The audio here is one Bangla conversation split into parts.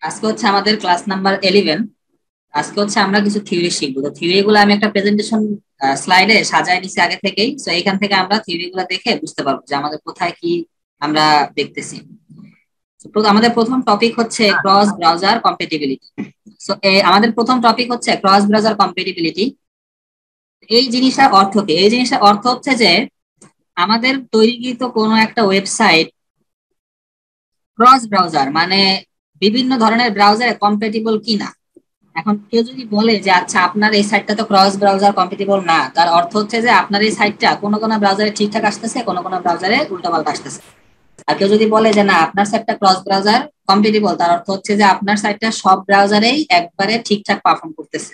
আজকে হচ্ছে আমাদের ক্লাস নাম্বার 11। আজকে হচ্ছে আমরা কিছু থিওরি শিখবো। তো থিওরি গুলো আমি একটা প্রেজেন্টেশন স্লাইডে সাজায় নিছি আগে থেকেই। তো এখান থেকে আমরা থিওরি গুলো দেখে বুঝতে পারবো যে আমাদের কোথায় কি আমরা দেখতেছি। তো আমাদের প্রথম টপিক হচ্ছে ক্রস ব্রাউজার কম্পেটিবিলিটি। সো আমাদের প্রথম টপিক হচ্ছে ক্রস ব্রাউজার কম্পেটিবিলিটি। এই জিনিসটার অর্থ কি? এই জিনিসটার অর্থ হচ্ছে যে আমাদের তৈরিকৃত কোনো একটা ওয়েবসাইট ক্রস ব্রাউজার মানে বিভিন্ন ধরনের ব্রাউজারে কম্পেটিবল কিনা। এখন কেউ যদি বলে যে আচ্ছা আপনার এই সাইটটা তো ক্রস ব্রাউজার কম্পেটিবল না, তার অর্থ হচ্ছে যে আপনার এই সাইটটা কোনো কোনো ব্রাউজারে ঠিকঠাক আসতেছে, কোনো কোনো ব্রাউজারে উল্টাপাল্টা আসতেছে। আর কেউ যদি বলে যে না আপনার সাইটটা ক্রস ব্রাউজার কম্পেটিবল, তার অর্থ হচ্ছে যে আপনার সাইটটা সব ব্রাউজারেই একবারে ঠিকঠাক পারফর্ম করতেছে।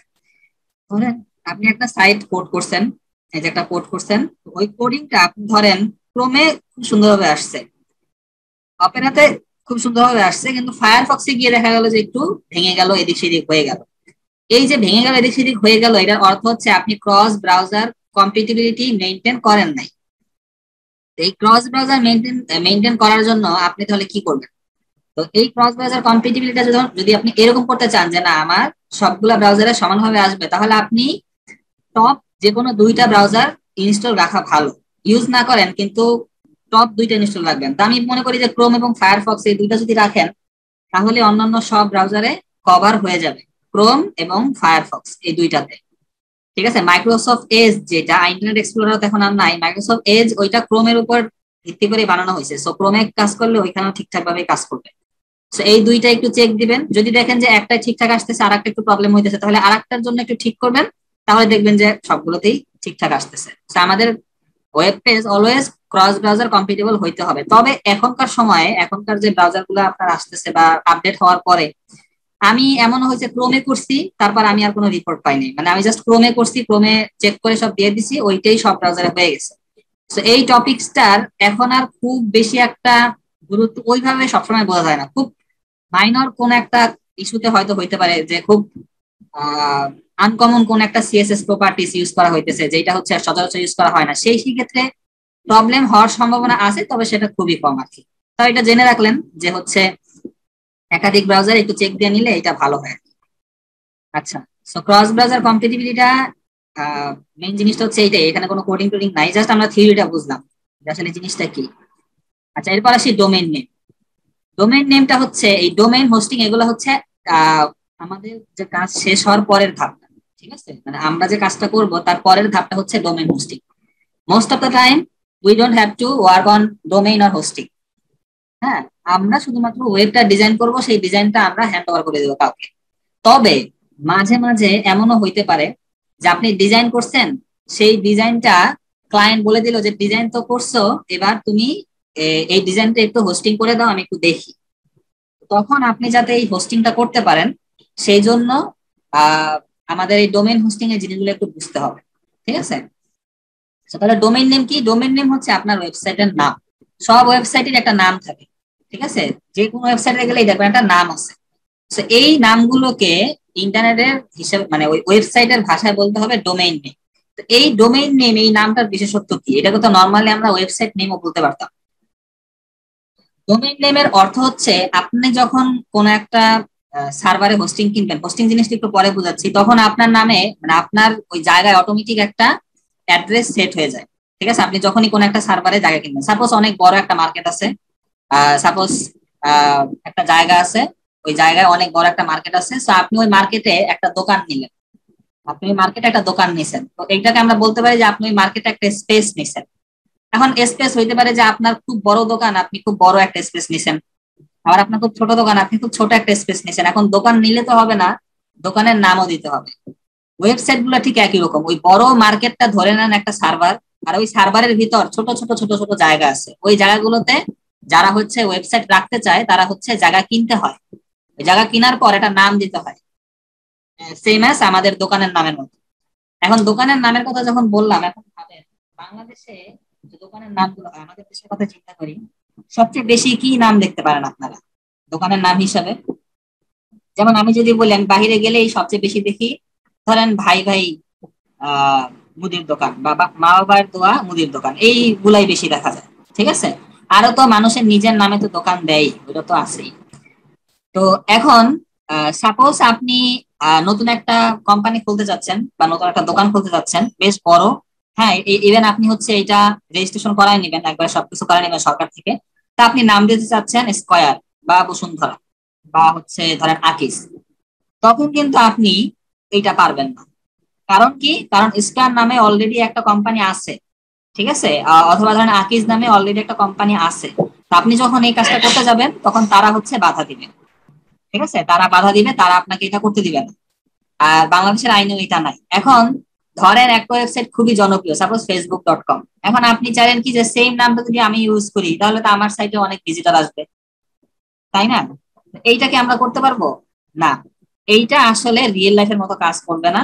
ধরেন আপনি একটা সাইট কোড করছেন, এই যে একটা কোড করছেন, ওই কোডিংটা আপনি ধরেন ক্রোমে খুব সুন্দরভাবে আসছে, অপেরাতে খুব সুন্দরভাবে আসছে, কিন্তু ফায়ারফক্সে গিয়ে দেখা গেল যে একটু ভেঙে গেল, এদিক সেদিক হয়ে গেল। এই যে ভেঙে গেল এদিক সেদিক হয়ে গেল, এটার অর্থ হচ্ছে আপনি ক্রস ব্রাউজার কম্পিটিবিলিটি মেনটেন করেন নাই। এই ক্রস ব্রাউজার মেনটেন করার জন্য আপনি তাহলে কি করবেন? তো এই ক্রস ব্রাউজার কম্পিটিবিলিটি যদি আপনি এরকম করতে চান যে না আমার সবগুলা ব্রাউজারে সমানভাবে আসবে, তাহলে আপনি টপ যে কোনো দুইটা ব্রাউজার ইনস্টল রাখা ভালো। ইউজ না করেন কিন্তু টপ দুইটা ইনস্টল রাখবেন। তো আমি মনে করি যে ক্রোম এবং ফায়ারফক্স এই দুইটা যদি রাখেন, তাহলে অন্যান্য সব ব্রাউজারে কভার হয়ে যাবে, ক্রোম এবং ফায়ারফক্স এই দুইটাতে। ঠিক আছে, মাইক্রোসফট এজ যেটা ইন্টারনেট এক্সপ্লোরার তো এখন আর নাই, মাইক্রোসফট এজ ওইটা ক্রোমের উপর ভিত্তি করে বানানো হয়েছে। সো ক্রোমে কাজ করলে ওইখানেও ঠিকঠাক ভাবে কাজ করবে। সো এই দুইটা একটু চেক দিবেন, যদি দেখেন যে একটা ঠিকঠাক আসতেছে আর একটা একটু প্রবলেম হইতেছে, তাহলে আর একটার জন্য একটু ঠিক করবেন, তাহলে দেখবেন যে সবগুলোতেই ঠিকঠাক আসতেছে। তো আমাদের web page always cross browser compatible হইতে হবে। তবে এখনকার সময়ে এখনকার যে ব্রাউজার গুলো আপনার আসতেছে বা আপডেট হওয়ার পরে, আমি এমন হয়েছে ক্রোমে করছি, তারপর আমি আর কোনো রিপোর্ট পাইনি, মানে আমি জাস্ট ক্রোমে করছি, ক্রোমে চেক করে সব দিয়ে দিছি, ওইটাই সব ব্রাউজারে হয়ে গেছে। তো এই টপিকসটার এখন আর খুব বেশি একটা গুরুত্ব ওইভাবে সবসময় বোঝা যায় না। খুব মাইনর কোন একটা ইস্যুতে হয়তো হইতে পারে যে খুব আনকমন কোন একটা সিএসএস প্রপার্টিস ইউজ করা হইতেছে, যেটা হচ্ছে সচরাচর ইউজ করা হয় না, সেই ক্ষেত্রে প্রবলেম হওয়ার সম্ভাবনা আছে, তবে সেটা খুবই কম আর কি। তো এটা জেনে রাখলেন যে হচ্ছে একাধিক ব্রাউজার একটু চেক দিয়ে নিলে এটা ভালো হয়। আচ্ছা, সো ক্রস ব্রাউজার কম্পিটিবিলিটিটা মেইন জিনিসটা হচ্ছে এইটাই, এখানে কোনো কোডিং টোডিং নাই, জাস্ট আমরা থিওরিটা বুঝলাম যে আসলে জিনিসটা কি। আচ্ছা, এরপর আসি ডোমেইন নেম। ডোমেইন নেমটা হচ্ছে এই ডোমেইন হোস্টিং, এগুলো হচ্ছে আহ, আমাদের যে কাজ শেষ হওয়ার পরের ধাপটা। ঠিক আছে, মানে আমরা যে কাজটা করব তার পরের ধাপটা হচ্ছে domain hosting. Most of the time we don't have to work on domain or hosting. হ্যাঁ, আমরা শুধুমাত্র ওয়েবটা ডিজাইন করব, সেই ডিজাইনটা আমরা হ্যান্ড ওভার করে দেবো কাউকে। তবে মাঝে মাঝে এমনও হইতে পারে যে আপনি ডিজাইন করছেন, সেই ডিজাইনটা ক্লায়েন্ট বলে দিল যে ডিজাইন তো করছো, এবার তুমি এই ডিজাইনটা একটু হোস্টিং করে দাও, আমি একটু দেখি। তখন আপনি যাতে এই হোস্টিংটা করতে পারেন, সেই জন্য আহ আমাদের এই ডোমেইন হোস্টিং এর জিনিসগুলো একটু বুঝতে হবে। ঠিক আছে, তো তাহলে ডোমেইন নেম কি? ডোমেইন নেম হচ্ছে আপনার ওয়েবসাইটের নাম। সব ওয়েবসাইটের একটা নাম থাকে। ঠিক আছে, যে কোনো ওয়েবসাইটে গেলে দেখবেন একটা নাম আছে। তো এই নামগুলোকে ইন্টারনেটের হিসেবে মানে ওই ওয়েবসাইটের ভাষায় বলতে হবে ডোমেইন নেম। তো এই ডোমেইন নেম এই নামটার বিশেষত্ব কি? এটাকে তো নর্মালি আমরা ওয়েবসাইট নেমও বলতে পারতাম। ডোমেইন নেমের অর্থ হচ্ছে আপনি যখন কোন একটা সার্ভারে হোস্টিং কিনবেন, হোস্টিং জিনিসটা একটু পরে বুঝাচ্ছি, তখন আপনার নামে মানে আপনার ওই জায়গায় অটোমেটিক একটা অ্যাড্রেস সেট হয়ে যায়। ঠিক আছে, আপনি যখনই কোন একটা সার্ভারে জায়গা কিনবেন, সাপোজ অনেক বড় একটা মার্কেট আছে, সাপোজ একটা জায়গা আছে, ওই জায়গায় অনেক বড় একটা মার্কেট আছে, তো আপনি ওই মার্কেটে একটা দোকান নিলেন। আপনি ওই মার্কেটে একটা দোকান নিছেন, তো এইটাকে আমরা বলতে পারি যে আপনি ওই মার্কেটে একটা স্পেস নিছেন। এখন স্পেস হইতে পারে যে আপনার খুব বড় দোকান, আপনি খুব বড় একটা স্পেস নিছেন, আবার আপনার খুব ছোট দোকান, আপনি খুব ছোট একটা স্পেস নিছেন। এখন দোকান নিলে তো হবে না, দোকানের নামও দিতে হবে। ওয়েবসাইট গুলো ঠিক একই রকম, ওই বড় মার্কেটটা ধরে নেন একটা সার্ভার, আর ওই সার্ভারের ভিতর ছোট ছোট ছোট ছোট জায়গা আছে, ওই জায়গাগুলোতে যারা হচ্ছে ওয়েবসাইট রাখতে চায় তারা হচ্ছে জায়গা কিনতে হয়। ওই জায়গা কেনার পর একটা নাম দিতে হয়, সেম অ্যাজ আমাদের দোকানের নামের মতো। এখন দোকানের নামের কথা যখন বললাম, এখন ভাবেন বাংলাদেশে যে দোকানের নামগুলো হয়, আমাদের দেশের কথা চিন্তা করি, সবচেয়ে বেশি কি নাম দেখতে পারেন আপনারা দোকানের নাম হিসাবে? যেমন আমি যদি বলি, আমি বাহিরে গেলেই সবচেয়ে বেশি দেখি, ধরেন ভাই ভাই আহ মুদির দোকান বা মা বাবার দোয়া মুদির দোকান, এইগুলাই বেশি দেখা যায়। ঠিক আছে, আরো তো মানুষের নিজের নামে তো দোকান দেয়, ওটা তো আছেই। তো এখন সাপোজ আপনি নতুন একটা কোম্পানি খুলতে যাচ্ছেন বা নতুন একটা দোকান খুলতে যাচ্ছেন বেশ বড়। হ্যাঁ, ইভেন আপনি হচ্ছে এটা রেজিস্ট্রেশন করাই নেবেন, একবার সবকিছু করাই নেবেন সরকার থেকে। তা আপনি নাম দিতে চাচ্ছেন স্কয়ার বা বসুন্ধরা বা হচ্ছে ধরেন আকিস। তখন কিন্তু আপনি এইটা পারবেন না। কারণ কি? কারণ স্কয়ার নামে অলরেডি একটা কোম্পানি আছে, ঠিক আছে? অথবা ধরেন আকিজ নামে অলরেডি একটা কোম্পানি আছে। তো আপনি যখন এই কাজটা করতে যাবেন তখন তারা হচ্ছে বাধা দিবে, ঠিক আছে? তারা বাধা দিবে, তারা আপনাকে এটা করতে দিবে না। আর বাংলাদেশের আইনেও এটা নাই। এখন ধরেন একটা ওয়েবসাইট খুবই জনপ্রিয়, সাপোজ ফেসবুক.কম। এখন আপনি চাইলেন কি যে সেম নামটা যদি আমি ইউজ করি তাহলে তো আমার সাইটে অনেক ভিজিটর আসবে, তাই না? এইটা কি আমরা করতে পারবো? না। এইটা আসলে রিয়েল লাইফের মতো কাজ করবে না।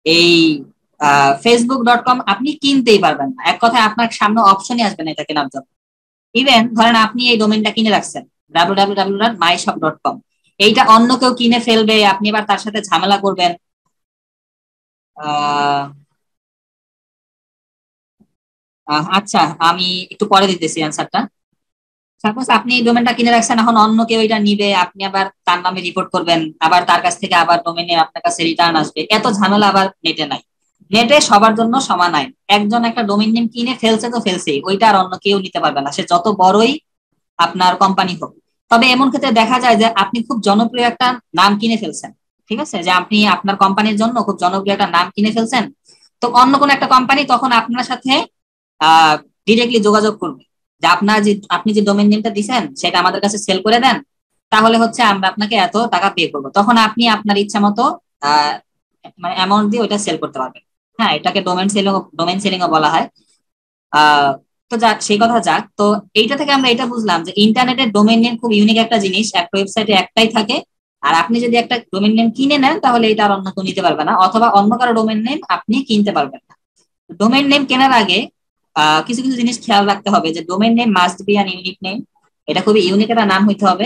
এই ফেসবুক.কম আপনি কিনতেই পারবেন না, এক কথায় আপনার সামনে অপশনই আসবে না এটা কেনার জন্য। ইভেন ধরেন আপনি এই ডোমেনটা কিনে রাখছেন www.myshop.com, এইটা অন্য কেউ কিনে ফেলবে, আপনি এবার তার সাথে ঝামেলা করবেন। আহ আচ্ছা, আমি একটু পরে দিতেছি অ্যান্সারটা। সাপোজ আপনি এই ডোমেনটা কিনে রাখছেন, এখন অন্য কেউ এটা নিবে, আপনি আবার তার নামে রিপোর্ট করবেন, আবার তার কাছ থেকে আবার ডোমেনে আপনার কাছে রিটার্ন আসবে, এত ঝামেলা আবার নেটে নাই। নেটে সবার জন্য সমান আইন। একজন একটা ডোমেন নেম কিনে ফেলছে তো ফেলছেই, ওইটা আর অন্য কেউ নিতে পারবে না, সে যত বড়ই আপনার কোম্পানি হোক। তবে এমন ক্ষেত্রে দেখা যায় যে আপনি খুব জনপ্রিয় একটা নাম কিনে ফেলছেন, ঠিক আছে, যে আপনি আপনার কোম্পানির জন্য খুব জনপ্রিয় একটা নাম কিনে ফেলছেন। তো অন্য কোনো একটা কোম্পানি তখন আপনার সাথে আহ ডিরেক্টলি যোগাযোগ করবে যে আপনি যে ডোমেন নেমটা দিছেন সেটা আমাদের কাছে সেল করে দেন, তাহলে হচ্ছে আমরা আপনাকে এত টাকা পে করবো। তখন আপনি আপনার ইচ্ছা মতো আহ মানে অ্যামাউন্ট দিয়ে ওইটা সেল করতে পারবেন। হ্যাঁ, এটাকে ডোমেন সেলিং বলা হয়। আহ তো যাক, সেই কথা যাক। তো এইটা থেকে আমরা এটা বুঝলাম যে ইন্টারনেটের ডোমেন নেম খুব ইউনিক একটা জিনিস, একটা ওয়েবসাইটে একটাই থাকে। আর আপনি যদি একটা ডোমেন নেম কিনে নেন তাহলে এটা আর অন্য কেউ নিতে পারবে না, অথবা অন্য কারো ডোমেন নেম আপনি কিনতে পারবেন না। ডোমেন নেম কেনার আগে কিছু কিছু জিনিস খেয়াল রাখতে হবে, যে domain name must be an unique name. এটা খুবই ইউনিক একটা নাম হইতে হবে।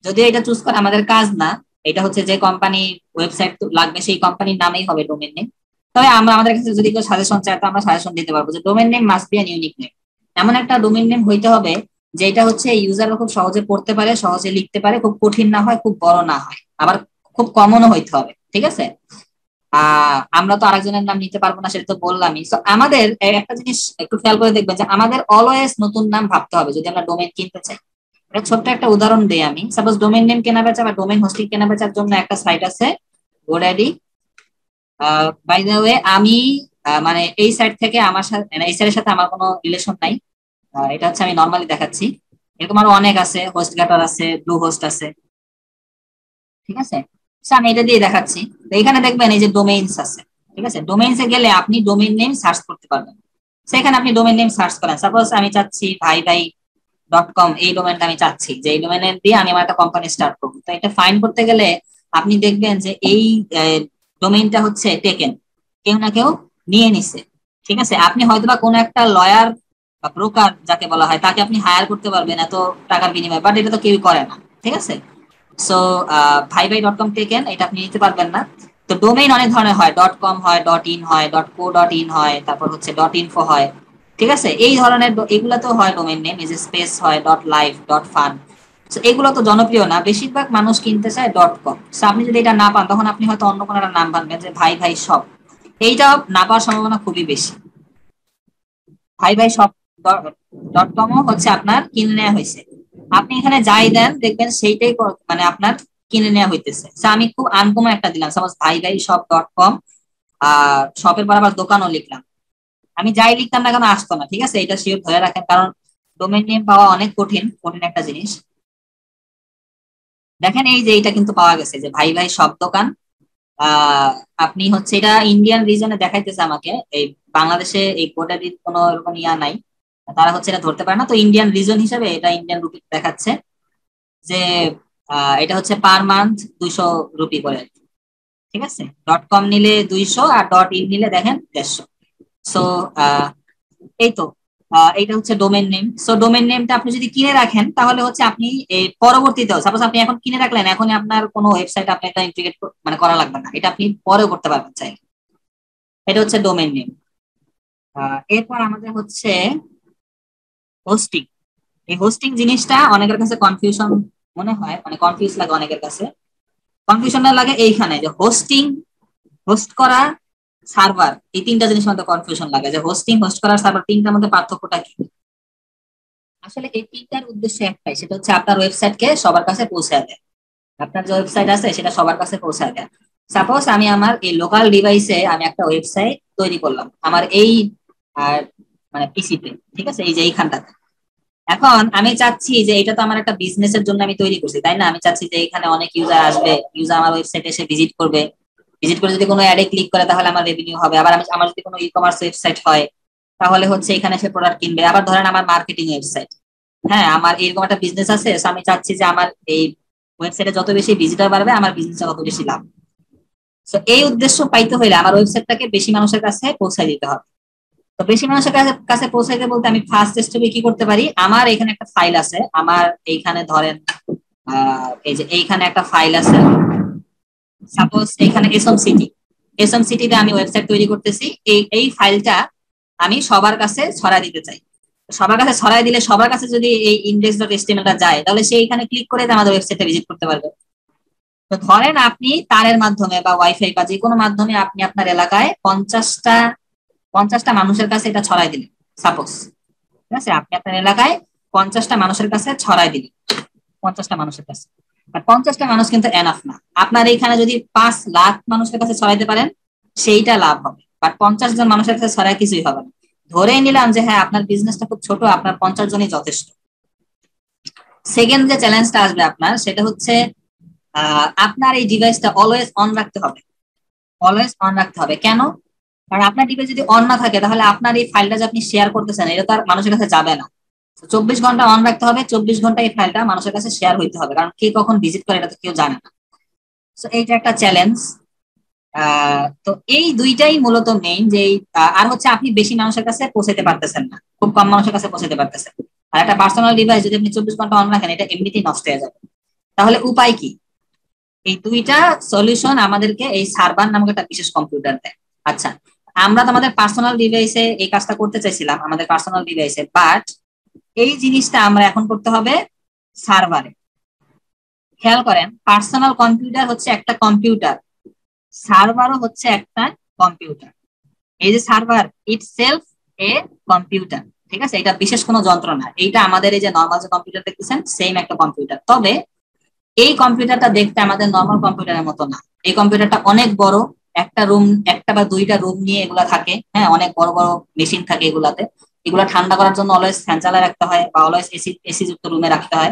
যদিও এটা চুজ করা আমাদের কাজ না, এটা হচ্ছে যে কোম্পানি ওয়েবসাইট লাগবে সেই কোম্পানির নামেই হবে ডোমেন নেম। তবে আমরা আমাদের কাছে যদি কেউ সাজেশন চায় তো আমরা সাজেশন দিতে পারবো যে domain name must be an unique name. এমন একটা ডোমেন নেম হইতে হবে যেটা হচ্ছে ইউজাররা খুব সহজে পড়তে পারে, সহজে লিখতে পারে, খুব কঠিন না হয়, খুব বড় না হয়, আবার খুব কমনও হইতে হবে, ঠিক আছে? আমরা তো আরেকজনের নাম নিতে পারবো না, সেটা তো বললামই। তো আমাদের একটা জিনিস একটু খেয়াল করে দেখবেন যে আমাদের অলওয়েজ নতুন নাম ভাবতে হবে যদি আমরা ডোমেন কিনতে চাই। এটা ছোট্ট একটা উদাহরণ দেই আমি। সাপোজ ডোমেন নেম কেনা বেচা বা ডোমেন হোস্টিং কেনা বেচার জন্য একটা সাইট আছে, গোড্যাডি। বাই দ্য ওয়ে, আমি মানে এই সাইট থেকে আমার সাথে, মানে এই সাইটের সাথে আমার কোনো রিলেশন নাই। এটা হচ্ছে আমি নর্মালি দেখাচ্ছি। এরকম আরো অনেক আছে, হোস্ট গ্যাটার আছে, ব্লু হোস্ট আছে, ঠিক আছে? So, আমি এটা দিয়ে দেখাচ্ছি। তো এখানে দেখবেন এই যে ডোমেইনস আছে, ঠিক আছে? ডোমেইনসে গেলে আপনি ডোমেইন নেম সার্চ করতে পারবেন। সেখানে আপনি ডোমেইন নেম সার্চ করেন, সাপোজ আমি চাচ্ছি ভাই ভাই.কম, এই ডোমেইনটা আমি চাচ্ছি যে এই ডোমেইন দিয়ে আমি আমার একটা কোম্পানি স্টার্ট করবো। তো এটা ফাইন্ড করতে গেলে আপনি দেখবেন যে এই ডোমেইনটা হচ্ছে টেকেন, কেউ না কেউ নিয়ে নিছে, ঠিক আছে? আপনি হয়তোবা কোনো একটা লয়ার বা ব্রোকার যাকে বলা হয় তাকে আপনি হায়ার করতে পারবেন এত টাকার বিনিময়ে, বাট এটা তো কেউই করে না, ঠিক আছে? সো ভাই.কম টেকেন, এটা আপনি নিতে পারবেন না। তো ডোমেইন অনেক ধরনের হয়, .কম হয়, .ইন হয়, .co.in হয়, তারপর হচ্ছে .info হয়, ঠিক আছে? এই ধরনের এগুলা তো হয় ডোমেইন নেম। এই যে স্পেস হয়, .live, .fun। এগুলো তো জনপ্রিয় না, বেশিরভাগ মানুষ কিনতে চায় .com। আপনি যদি এটা না পান তখন আপনি হয়তো অন্য কোনো একটা নাম ভাববেন যে ভাই ভাই শপ। এইটা না পাওয়ার সম্ভাবনা খুবই বেশি। ভাই ভাই শপ .com হচ্ছে আপনার কিনে নেওয়া হয়েছে। আপনি এখানে যাই দেন দেখবেন সেইটাই মানে আপনার কিনে নেওয়া হইতেছে। আমি খুব আনকমন একটা দিলাম, সাপোজ ভাই ভাই শপ.com। শপের পর আবার দোকানও লিখলাম। আমি যাই লিখতাম না কেন আসতো না, ঠিক আছে? এটা শিওর ধরে রাখেন, কারণ ডোমেন নেম পাওয়া অনেক কঠিন, কঠিন একটা জিনিস। দেখেন এই যে এইটা কিন্তু পাওয়া গেছে, যে ভাই ভাই শপ দোকান। আহ আপনি হচ্ছে এটা ইন্ডিয়ান রিজনে দেখাইতেছে আমাকে, এই বাংলাদেশে এই কোটাটির কোনো এরকম ইয়া নাই, তারা হচ্ছে এটা ধরতে পারে না। তো ইন্ডিয়ান রিজন হিসেবে এটা ইন্ডিয়ান রুপি দেখাচ্ছে, যে এটা হচ্ছে পার মান্থ 200 রুপি করে, ঠিক আছে? .com নিলে 200 আর .in নিলে দেখেন 150। সো এই তো এইটা হচ্ছে ডোমেন নেম। সো ডোমেন নেমটা আপনি যদি কিনে রাখেন তাহলে হচ্ছে আপনি এই পরবর্তীতেও, সাপোজ আপনি এখন কিনে রাখলেন, এখন আপনার কোনো ওয়েবসাইট আপনি একটা ইন্টিগ্রেট মানে করা লাগবে না, এটা আপনি পরেও করতে পারবেন চাই। এটা হচ্ছে ডোমেন নেম। এরপর আমাদের হচ্ছে হোস্টিং। এই হোস্টিং জিনিসটা অনেকের কাছে কনফিউশন মনে হয় মানে কনফিউজ লাগে অনেকের কাছে। কনফিউশনটা লাগে এইখানে যে হোস্টিং, হোস্ট করা, সার্ভার, এই তিনটা জিনিস মধ্যে কনফিউশন লাগে যে হোস্টিং, হোস্ট করা, সার্ভার, তিনটার মধ্যে পার্থক্যটা কি। আসলে এই তিনটার উদ্দেশ্য একটাই, সেটা হচ্ছে আপনার ওয়েবসাইটকে সবার কাছে পৌঁছায় দেয়। আপনার যে ওয়েবসাইট আছে সেটা সবার কাছে পৌঁছায় দেয়। সাপোজ আমি আমার এই লোকাল ডিভাইসে আমি একটা ওয়েবসাইট তৈরি করলাম আমার এই আর মানে পিসিতে, ঠিক আছে, এই যে এইখানটাতে। এখন আমি চাচ্ছি যে এটা তো আমার একটা বিজনেসের জন্য আমি তৈরি করছি, তাই না? আমি চাচ্ছি যে এখানে অনেক ইউজার আসবে, ইউজার আমার ওয়েবসাইটে এসে ভিজিট করবে, ভিজিট করে যদি কোনো অ্যাডে ক্লিক করে তাহলে আমার রেভিনিউ হবে। আবার আমি আমার যদি কোনো ই কমার্স ওয়েবসাইট হয় তাহলে হচ্ছে এখানে সে প্রোডাক্ট কিনবে। আবার ধরেন আমার মার্কেটিং ওয়েবসাইট, হ্যাঁ আমার এরকম একটা বিজনেস আছে, so আমি চাচ্ছি যে আমার এই ওয়েবসাইটে যত বেশি ভিজিটর বাড়বে আমার বিজনেসে তত বেশি লাভ। তো এই উদ্দেশ্য পাইতে হলে আমার ওয়েবসাইটটাকে বেশি মানুষের কাছে পৌঁছায় দিতে হবে। তো বেশি মানুষের কাছে কাছে পৌঁছাইতে বলতে আমি ফার্স্ট স্টেপে কি করতে পারি, আমার এখানে একটা ফাইল আছে, আমার এইখানে ধরেন এই যে এইখানে একটা ফাইল আছে, সাপোজ এইখানে এসএম সিটি, এসএম সিটিতে আমি ওয়েবসাইট তৈরি করতেছি। এই এই ফাইলটা আমি সবার কাছে ছড়াই দিতে চাই। সবার কাছে ছড়াই দিলে সবার কাছে যদি এই ইনডেক্স ডট এচটিএমএলটা যায় তাহলে সে এখানে ক্লিক করে আমাদের ওয়েবসাইটে ভিজিট করতে পারবে। তো ধরেন আপনি তারের মাধ্যমে বা ওয়াইফাই বা যে কোনো মাধ্যমে আপনি আপনার এলাকায় 50টা মানুষের কাছে এটা ছড়াই দিলেন সাপোজ, ঠিক আছে, আপনি আপনার এলাকায় 50টা মানুষের কাছে ছড়াই দিলেন, 50টা মানুষের কাছে। আর 50টা মানুষ কিন্তু এনাফ না, আপনার এখানে যদি 5 লাখ মানুষের কাছে ছড়াইতে পারেন সেইটা লাভ হবে, বাট 50 জন মানুষের কাছে ছড়াই কিছুই হবে না। ধরে নিলাম যে হ্যাঁ আপনার বিজনেসটা খুব ছোট, আপনার 50 জনই যথেষ্ট। সেকেন্ড যে চ্যালেঞ্জটা আসবে আপনার সেটা হচ্ছে আপনার এই ডিভাইসটা অলওয়েজ অন রাখতে হবে। অলওয়েজ অন রাখতে হবে কেন? কারণ আপনার ডিভাইস যদি অন না থাকে তাহলে আপনার এই ফাইলটা যে আপনি শেয়ার করতেছেন এটা তো আর মানুষের কাছে যাবে না। 24 ঘন্টা অন রাখতে হবে, 24 ঘন্টা এই ফাইলটা মানুষের কাছে শেয়ার হইতে হবে, কারণ কে কখন ভিজিট করে এটা তো কেউ জানে না। তো এইটা একটা চ্যালেঞ্জ। তো এই দুইটাই মূলত মেইন যে আর হচ্ছে আপনি বেশি মানুষের কাছে পৌঁছাতে পারতেছেন না, খুব কম মানুষের কাছে পৌঁছাতে পারতেছেন। আর একটা পার্সোনাল ডিভাইস যদি আপনি 24 ঘন্টা অন রাখেন এটা এমনিতেই নষ্ট হয়ে যাবে। তাহলে উপায় কি? এই দুইটা সলিউশন আমাদেরকে এই সার্ভার নামক একটা বিশেষ কম্পিউটার দেয়। আচ্ছা, আমরা তো আমাদের পার্সোনাল ডিভাইসে এই কাজটা করতে চাইছিলাম, আমাদের পার্সোনাল ডিভাইসে, বাট এই জিনিসটা আমরা এখন করতে হবে সার্ভারে। খেয়াল করেন, পার্সোনাল কম্পিউটার হচ্ছে একটা কম্পিউটার, সার্ভারও হচ্ছে একটা কম্পিউটার। এই যে সার্ভার ইটসেলফ এ কম্পিউটার, ঠিক আছে, এটা বিশেষ কোনো যন্ত্র না, এইটা আমাদের এই যে নর্মাল যে কম্পিউটার দেখতেছেন সেম একটা কম্পিউটার। তবে এই কম্পিউটারটা দেখতে আমাদের নর্মাল কম্পিউটারের মতো না, এই কম্পিউটারটা অনেক বড়। একটা রুম, একটা বা দুইটা রুম নিয়ে এগুলা থাকে, হ্যাঁ অনেক বড় বড় মেশিন থাকে এগুলাতে। এগুলা ঠান্ডা করার জন্য অলওয়েজ ফ্যান চালায় রাখতে হয় বা অলওয়েজ এসি এসি যুক্ত রুমে রাখতে হয়।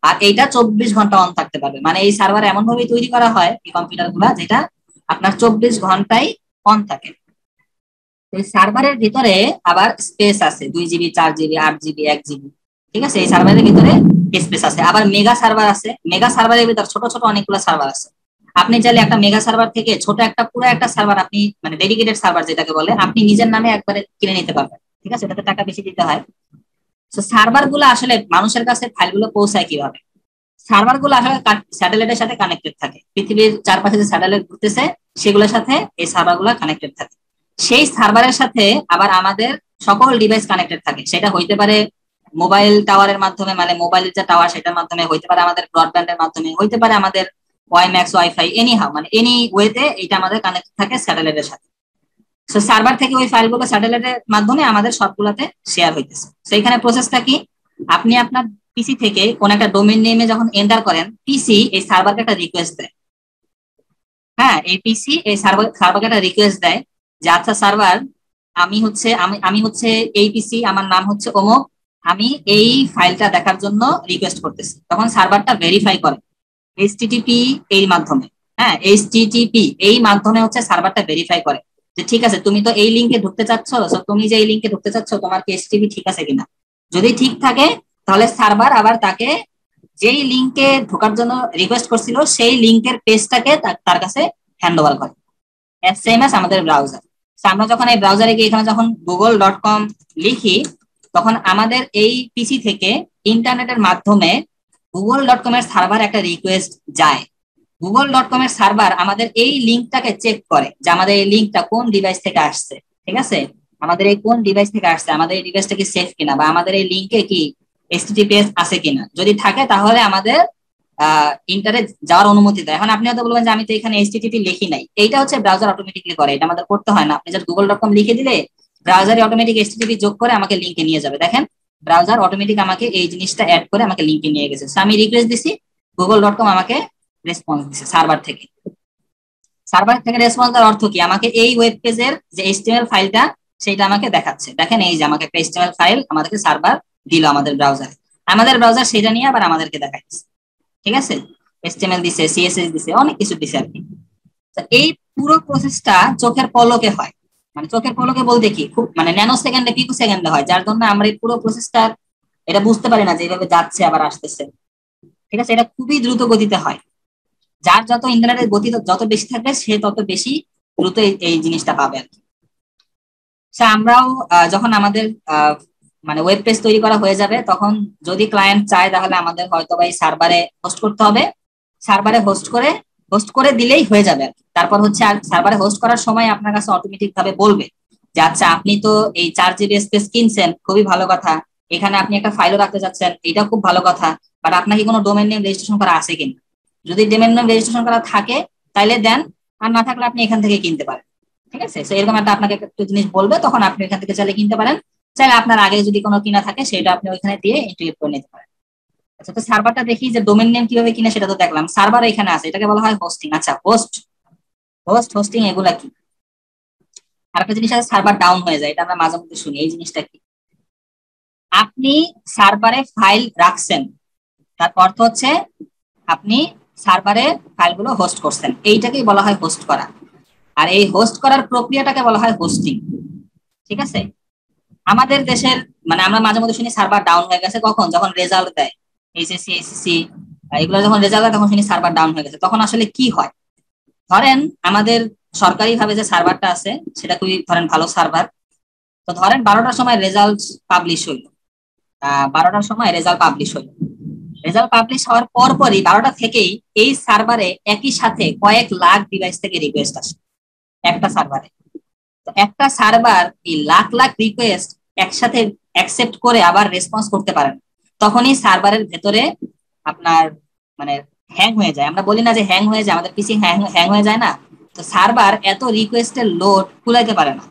আর এইটা 24 ঘন্টা অন থাকতে পারবে, মানে এই সার্ভার এমন ভাবে তৈরি করা হয় এই কম্পিউটার গুলা যেটা আপনার 24 ঘন্টাই অন থাকে। এই সার্ভারের ভিতরে আবার স্পেস আছে, 2 জিবি, 4 জিবি, 8 জিবি, 1 জিবি, ঠিক আছে, এই সার্ভারের ভিতরে স্পেস আছে। আবার মেগা সার্ভার আছে, মেগা সার্ভারের ভিতর ছোট ছোট অনেকগুলো সার্ভার আছে। আপনি চাইলে একটা মেগা সার্ভার থেকে ছোট একটা পুরো একটা সার্ভার আপনি মানে ডেডিকেটেড সার্ভার যেটাকে বলে আপনি নিজের নামে একবারে কিনে নিতে পারবেন, ঠিক আছে, এটাতে টাকা বেশি দিতে হয়। তো সার্ভার গুলো আসলে মানুষের কাছে ফাইলগুলো পৌঁছায় কিভাবে? সার্ভার গুলো আসলে স্যাটেলাইটের সাথে কানেক্টেড থাকে, পৃথিবীর চারপাশে যে স্যাটেলাইট ঘুরতেছে সেগুলোর সাথে এই সার্ভার গুলো কানেক্টেড থাকে। সেই সার্ভারের সাথে আবার আমাদের সকল ডিভাইস কানেক্টেড থাকে, সেটা হইতে পারে মোবাইল টাওয়ারের মাধ্যমে, মানে মোবাইলের যে টাওয়ার সেটার মাধ্যমে, হইতে পারে আমাদের ব্রডব্যান্ডের মাধ্যমে, হইতে পারে আমাদের ওয়াইম্যাক্স ওয়াইফাই, এনি হাউ মানে এনি ওয়েতে এটা আমাদের কানেক্টেড থাকে স্যাটেলাইটের সাথে। তো সার্ভার থেকে ওই ফাইলগুলো স্যাটেলাইটের মাধ্যমে আমাদের সবগুলোতে শেয়ার হইতেছে। তো এখানে প্রসেসটা কি? আপনি আপনার পিসি থেকে কোন একটা ডোমেইন নেমে যখন এন্টার করেন, পিসি এই সার্ভারকে একটা রিকোয়েস্ট দেয়। হ্যাঁ, এই পিসি এই সার্ভারকে একটা রিকোয়েস্ট দেয় যে আচ্ছা সার্ভার, আমি হচ্ছে এই পিসি, আমার নাম হচ্ছে অমুক, আমি এই ফাইলটা দেখার জন্য রিকোয়েস্ট করতেছি। তখন সার্ভারটা ভেরিফাই করে এইচটিটিপি এই মাধ্যমে, হ্যাঁ এইচটিটিপি এই মাধ্যমে হচ্ছে সার্ভারটা ভেরিফাই করে যে ঠিক আছে তুমি তো এই লিঙ্কে ঢুকতে চাচ্ছ, তো তুমি যে এই লিঙ্কে ঢুকতে চাচ্ছ তোমার কি এইচটিটিপি ঠিক আছে কিনা। যদি ঠিক থাকে তাহলে সার্ভার আবার তাকে যেই লিঙ্কে ঢোকার জন্য রিকোয়েস্ট করছিল সেই লিঙ্কের পেজটাকে তার কাছে হ্যান্ড ওভার করে। সেম অ্যাজ আমাদের ব্রাউজার। আমরা যখন এই ব্রাউজারে গিয়ে এখানে যখন google.com লিখি তখন আমাদের এই পিসি থেকে ইন্টারনেটের মাধ্যমে google.com এর সার্ভার একটা রিকোয়েস্ট যায়। google.com এর সার্ভার আমাদের এই লিঙ্কটাকে চেক করে যে আমাদের এই লিঙ্কটা কোন ডিভাইস থেকে আসছে, ঠিক আছে, আমাদের এই কোন ডিভাইস থেকে আসছে, আমাদের এই ডিভাইসটা কি সেফ কিনা, বা আমাদের এই লিঙ্কে কি এইচটিটিপিএস আছে কিনা। যদি থাকে তাহলে আমাদের ইন্টারে যাওয়ার অনুমতি দেয়। এখন আপনি হয়তো বলবেন যে আমি তো এখানে এইচটিটিপি লিখি নাই, এইটা হচ্ছে ব্রাউজার অটোমেটিকলি করে, এটা আমাদের করতে হয় না। আপনি জাস্ট google.com লিখে দিলে ব্রাউজারে অটোমেটিক এইচটিটিপি যোগ করে আমাকে লিংকে নিয়ে যাবে। দেখেন ব্রাউজার অটোমেটিক আমাকে এই জিনিসটা অ্যাড করে আমাকে লিংকে নিয়ে গেছে। আমি রিকোয়েস্ট দিছি, google.com আমাকে রেসপন্স দিছে সার্ভার থেকে। সার্ভার থেকে রেসপন্স দেওয়ার অর্থ কি, আমাকে এই ওয়েব পেজের যে এইচটিএমএল ফাইলটা সেটা আমাকে দেখাচ্ছে। দেখেন এই যে আমাকে একটা এইচটিএমএল ফাইল আমাদেরকে সার্ভার দিল আমাদের ব্রাউজারে, আমাদের ব্রাউজার সেটা নিয়ে আবার আমাদেরকে দেখাচ্ছে। ঠিক আছে, এইচটিএমএল দিছে, সিএসএস দিছে, অনেক কিছু দিছে আর কি। এই পুরো প্রসেসটা চোখের পলকে হয়, মানে চোখের পলকে বলতে কি খুব মানে ন্যানো সেকেন্ডে, পিকো সেকেন্ডে হয়, যার জন্য আমরা এই পুরো প্রসেসটা এটা বুঝতে পারি না যে এইভাবে যাচ্ছে আবার আসতেছে। ঠিক আছে, এটা খুবই দ্রুত গতিতে হয়। যার যত ইন্টারনেটের গতি যত বেশি থাকবে সে তত বেশি দ্রুত এই জিনিসটা পাবে আর কি। আমরাও যখন আমাদের মানে ওয়েব পেজ তৈরি করা হয়ে যাবে, তখন যদি ক্লায়েন্ট চায় তাহলে আমাদের হয়তো বা এই সার্ভারে হোস্ট করতে হবে। সার্ভারে হোস্ট করে দিলেই হয়ে যাবে আর কি। তারপর হচ্ছে আর সার্ভারে হোস্ট করার সময় আপনার কাছে অটোমেটিক ভাবে বলবে যে আচ্ছা আপনি তো এই 4 GB স্পেস কিনছেন, খুবই ভালো কথা, এখানে আপনি একটা ফাইলও রাখতে চাচ্ছেন, এটা খুব ভালো কথা, বাট আপনার কি কোনো ডোমেইন নেম রেজিস্ট্রেশন করা আছে কিনা? যদি ডোমেইন নেম রেজিস্ট্রেশন করা থাকে তাহলে দেন, আর না থাকলে আপনি এখান থেকে কিনতে পারেন। ঠিক আছে, তো এরকম একটা আপনাকে একটা জিনিস বলবে, তখন আপনি এখান থেকে চাইলে কিনতে পারেন। চাইলে আপনার আগে যদি কোনো কিনা থাকে সেটা আপনি ওইখানে দিয়ে ইন্টিগ্রেট করে নিতে পারেন। আচ্ছা, তো সার্ভারটা দেখি যে ডোমেইন নেম কিভাবে কিনে সেটা তো দেখলাম, সার্ভার এখানে আছে, এটাকে বলা হয় হোস্টিং। আচ্ছা, হোস্টিং এগুলা কি? আরেকটা জিনিস আছে সার্ভার ডাউন হয়ে যায়, এটা আমরা মাঝে মধ্যে শুনি, এই জিনিসটা কি? আপনি সার্ভারে ফাইল রাখছেন, তার অর্থ হচ্ছে আপনি সার্ভারে ফাইলগুলো হোস্ট করছেন, এইটাকেই বলা হয় হোস্ট করা। আর এই হোস্ট করার প্রক্রিয়াটাকে বলা হয় হোস্টিং। ঠিক আছে, আমাদের দেশের মানে আমরা মাঝে মধ্যে শুনি সার্ভার ডাউন হয়ে গেছে, কখন? যখন রেজাল্ট দেয়, এইচএসসি এসএসসি এগুলো যখন রেজাল্ট দেয় তখন শুনি সার্ভার ডাউন হয়ে গেছে। তখন আসলে কি হয়, ধরেন আমাদের সরকারি ভাবে যে সার্ভারটা আছে সেটা খুবই ধরেন ভালো সার্ভার, তো ধরেন 12টার সময় রেজাল্ট পাবলিশ হইলো, 12টার সময় রেজাল্ট পাবলিশ হইলো, রেজাল্ট পাবলিশ হওয়ার পরপরই 12টা থেকেই এই সার্ভারে একই সাথে কয়েক লাখ ডিভাইস থেকে রিকোয়েস্ট আসে একটা সার্ভারে। তো একটা সার্ভার এই লাখ লাখ রিকোয়েস্ট একসাথে অ্যাকসেপ্ট করে আবার রেসপন্স করতে পারে না, তখনই সার্ভারের ভেতরে আপনার মানে হ্যাং হয়ে যায়। আমরা বলি না যে হ্যাং হয়ে যায়, আমাদের পিসি হ্যাং হয়ে যায় না, তো সার্ভার এত রিকোয়েস্টের লোড কুলাইতে পারে না।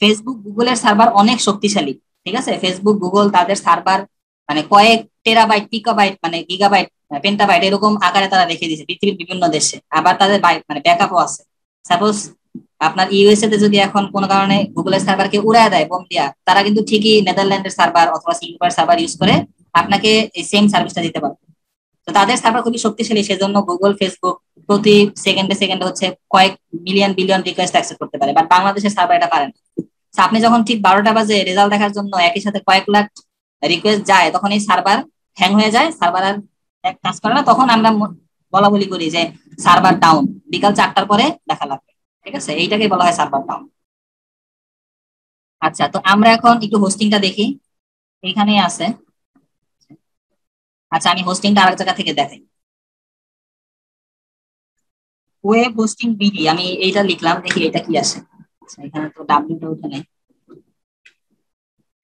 ফেসবুক গুগলের সার্ভার অনেক শক্তিশালী। ঠিক আছে, ফেসবুক গুগল তাদের সার্ভার মানে কয়েক টেরাবাইট, পিকাবাইট, মানে গিগাবাইট, পেন্টাবাইট এরকম আকারে তারা রেখে দিয়েছে পৃথিবীর বিভিন্ন দেশে। আবার তাদের মানে ব্যাকআপও আছে। সাপোজ আপনার ইউএসএ তে যদি এখন কোনো কারণে গুগলের সার্ভারকে উড়ায় দেয় বোম দিয়া, তারা কিন্তু ঠিকই নেদারল্যান্ডের সার্ভার অথবা সিঙ্গাপুরের সার্ভার ইউজ করে আপনাকে এই সেম সার্ভিসটা দিতে পারবে। তো তাদের সার্ভার খুবই শক্তিশালী, সেজন্য গুগল ফেসবুক প্রতি সেকেন্ডে সেকেন্ডে হচ্ছে কয়েক মিলিয়ন বিলিয়ন রিকোয়েস্ট অ্যাকসেপ্ট করতে পারে, বাট বাংলাদেশের সার্ভার এটা পারে না। আপনি যখন ঠিক 12টা বাজে রেজাল্ট দেখার জন্য একই সাথে কয়েক লাখ রিকোয়েস্ট যায়, তখন এই সার্ভার হ্যাং হয়ে যায়, সার্ভার আর কাজ করে না, তখন আমরা বলা বলি করি যে সার্ভার ডাউন, বিকাল 4টার পরে দেখা লাগবে। ঠিক আছে, এইটাকে বলা হয় সার্ভার ডাউন। আচ্ছা, তো আমরা এখন একটু হোস্টিংটা দেখি, এইখানেই আছে। আচ্ছা, আমি হোস্টিংটা আরেক জায়গা থেকে দেখাই। ওয়েব হোস্টিং বিডি, আমি এইটা লিখলাম, দেখি এটা কি আসে। আচ্ছা, এখানে তো ডাব্লিউটা উঠে নেই।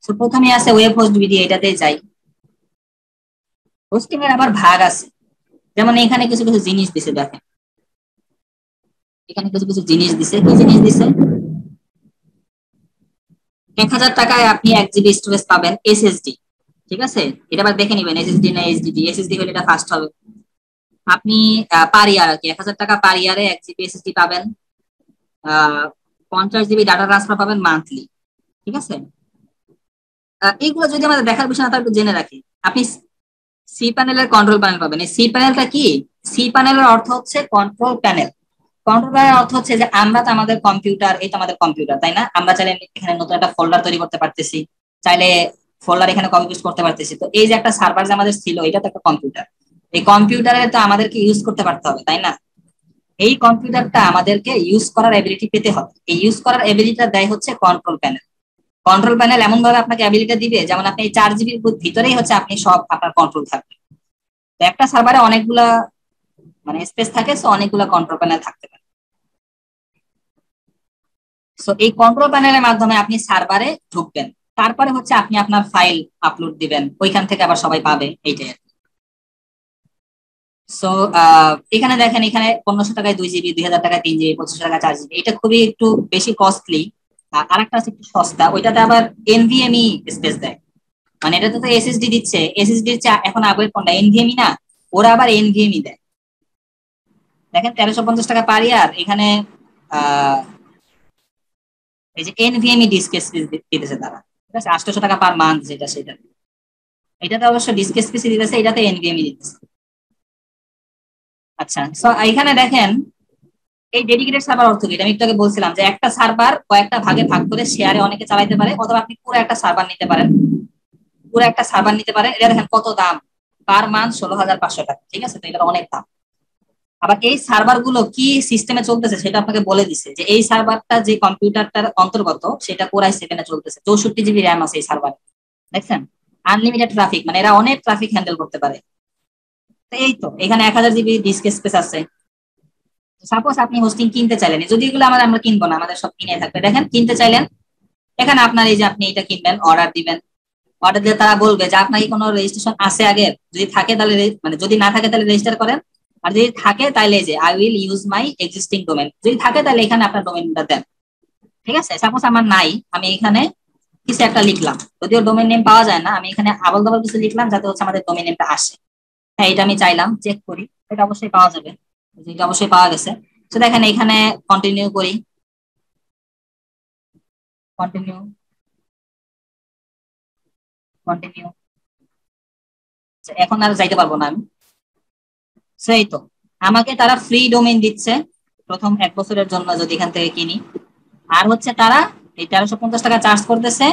তো প্রথমে আছে ওয়েব হোস্ট বিডি, এটাতে যাই। হোস্টিং এর আবার ভাগ আছে, যেমন এখানে কিছু কিছু জিনিস দিছে, দেখেন এখানে কিছু কিছু জিনিস দিছে। কি জিনিস দিছে? 1000 টাকায় আপনি 1 GB স্টোরেজ পাবেন এসএসডি। ঠিক আছে, এটা আবার দেখে নিবেন এসএসডি না এইচডিডি, এসএসডি হলে এটা ফাস্ট হবে। আপনি পার ইয়ার আর কি 1000 টাকা পার ইয়ারে 1 GB এসএসডি পাবেন। 50 GB ডাটা ট্রান্সফার পাবেন মান্থলি। ঠিক আছে, এইগুলো যদি আমাদের দেখার বিষয় না, তাহলে একটু জেনে রাখি। আপনি সি প্যানেলের কন্ট্রোল প্যানেল পাবেন। এই সি প্যানেলটা কি? সি প্যানেলের অর্থ হচ্ছে কন্ট্রোল প্যানেল। কন্ট্রোল প্যানেলের অর্থ হচ্ছে যে আমরা তো আমাদের কম্পিউটার, এই তো আমাদের কম্পিউটার, তাই না? আমরা চাইলে এখানে নতুন একটা ফোল্ডার তৈরি করতে পারতেছি, চাইলে ফোল্ডার এখানে কপি পেস্ট করতে পারতেছি। তো এই যে একটা সার্ভার যে আমাদের ছিল, এটা তো একটা কম্পিউটার। এই কম্পিউটারে তো আমাদেরকে ইউজ করতে পারতে হবে, তাই না? এই কম্পিউটারটা আমাদেরকে ইউজ করার এবিলিটি পেতে হবে। এই ইউজ করার এবিলিটিটা দেয় হচ্ছে কন্ট্রোল প্যানেল। কন্ট্রোল প্যানেল এমন ভাবে আপনাকে অ্যাবিলিটি দিবে যেমন আপনি এই 4 GB ভিতরেই হচ্ছে আপনি সব আপনার কন্ট্রোল থাকবে। তো একটা সার্ভারে অনেকগুলা মানে স্পেস থাকে, সো অনেকগুলা কন্ট্রোল প্যানেল থাকতে পারে। সো এই কন্ট্রোল প্যানেলের মাধ্যমে আপনি সার্ভারে ঢুকবেন, তারপরে হচ্ছে আপনি আপনার ফাইল আপলোড দিবেন, ওইখান থেকে আবার সবাই পাবে, এইটাই। সো এখানে দেখেন, এখানে 1500 টাকায় 2 জিবি, 2000 টাকায় 3 জিবি, 2500 টাকায় 4 জিবি, এটা খুবই একটু বেশি কস্টলি। আরেকটা আছে একটু সস্তা, ওইটাতে আবার এনভিএমই স্পেস দেয়। মানে এটাতে তো এসএসডি দিচ্ছে, এসএসডি এখন আপগ্রেড কোনটা, এনভিএমই না, ওরা আবার এনভিএমই দেয়। দেখেন 1350 টাকা পার ইয়ার এখানে। আহ এই যে এনভিএমই ডিস্ক স্পেস দিতেছে তারা, ঠিক আছে, 800 টাকা পার মান্থ যেটা সেটা। এটাতে অবশ্য ডিস্ক স্পেস দিতেছে, এটাতে এনভিএমই দিতেছে। আচ্ছা, সো এখানে দেখেন এই ডেডিকেটেড সার্ভার অর্থ কি, এটা আমি একটু আগে বলছিলাম যে একটা সার্ভার কয়েকটা ভাগে ভাগ করে শেয়ারে অনেকে চালাইতে পারে, অথবা আপনি পুরো একটা সার্ভার নিতে পারেন। পুরো একটা সার্ভার নিতে পারেন, এটা দেখেন কত দাম, পার মান্থ 16,500 টাকা, ঠিক আছে, তো এটা অনেক দাম। আবার এই সার্ভার গুলো কি সিস্টেমে চলতেছে সেটা আপনাকে বলে দিচ্ছে, যে এই সার্ভারটা যে কম্পিউটারটার অন্তর্গত সেটা কোরাই 7-এ চলতেছে, 64 জিবি র্যাম আছে এই সার্ভারে। দেখছেন, আনলিমিটেড ট্রাফিক, মানে এরা অনেক ট্রাফিক হ্যান্ডেল করতে পারে। তো এই তো এখানে 1000 জিবি ডিস্ক স্পেস আছে। সাপোজ আপনি হোস্টিং কিনতে চাইলেন, যদি এগুলো আমরা কিনবো না, আমাদের সব কিনে থাকবে, দেখেন কিনতে চাইলেন, এখানে আপনার এই যে আপনি এটা কিনবেন, অর্ডার দিবেন। অর্ডার দিয়ে তারা বলবে যে আপনার কি কোনো রেজিস্ট্রেশন আছে আগে, যদি থাকে তাহলে মানে যদি না থাকে তাহলে রেজিস্টার করেন, আর যদি থাকে তাহলে এই যে I will use my existing domain, যদি থাকে তাহলে এখানে আপনার ডোমেনটা দেন। ঠিক আছে, সাপোজ আমার নাই, আমি এখানে কিছু একটা লিখলাম, যদিও ডোমেন নেম পাওয়া যায় না, আমি এখানে আবল তাবল কিছু লিখলাম যাতে হচ্ছে আমাদের ডোমেন নেমটা আসে। হ্যাঁ, এটা আমি চাইলাম চেক করি, এটা অবশ্যই পাওয়া যাবে, এটা অবশ্যই পাওয়া গেছে। তো দেখেন এখানে কন্টিনিউ করি, কন্টিনিউ, কন্টিনিউ। এখন আর যাইতে পারবো না আমি। সেই তো আমাকে তারা ফ্রি ডোমেইন দিচ্ছে প্রথম 1 বছরের জন্য যদি এখান থেকে কিনি। আর হচ্ছে তারা এই 1350 টাকা চার্জ করতেছে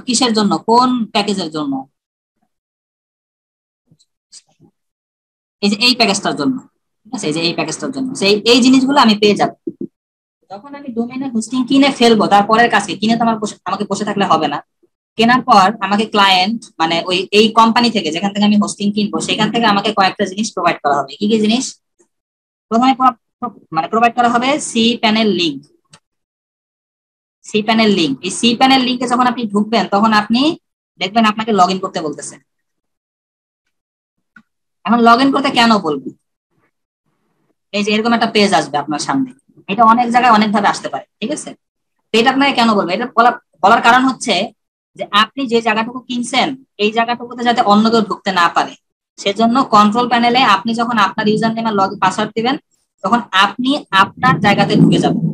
কিসের জন্য, কোন প্যাকেজের জন্য, এই যে এই প্যাকেজটার জন্য। ঠিক আছে, এই যে এই প্যাকেজটার জন্য সেই এই জিনিসগুলো আমি পেয়ে যাবো। যখন আমি ডোমেইনের হোস্টিং কিনে ফেলবো, তারপরের কাজকে কিনে তো আমাকে বসে থাকলে হবে না। কেনার পর আমাকে ক্লায়েন্ট, মানে ওই এই কোম্পানি থেকে যেখান থেকে আমি হোস্টিং কিনবো সেখান থেকে আমাকে কয়েকটা জিনিস প্রোভাইড করা হবে। কি কি জিনিস? প্রথমে মানে প্রোভাইড করা হবে C panel link. C panel link, এই সি প্যানেল লিংকে যখন আপনি ঢুকবেন তখন আপনি দেখবেন আপনাকে লগ ইন করতে বলতেছে। এখন লগ ইন করতে কেন বলবো, এই যে এরকম একটা পেজ আসবে আপনার সামনে, এটা অনেক জায়গায় অনেক ভাবে আসতে পারে, ঠিক আছে। তো এটা আপনাকে কেন বলবো, এটা বলার কারণ হচ্ছে যে আপনি যে জায়গাটুকু কিনছেন এই জায়গাটুকুতে যাতে অন্য কেউ ঢুকতে না পারে, সেজন্য কন্ট্রোল প্যানেলে আপনি যখন আপনার ইউজার নেম আর লগ পাসওয়ার্ড দিবেন তখন আপনি আপনার জায়গাতে ঢুকে যাবেন।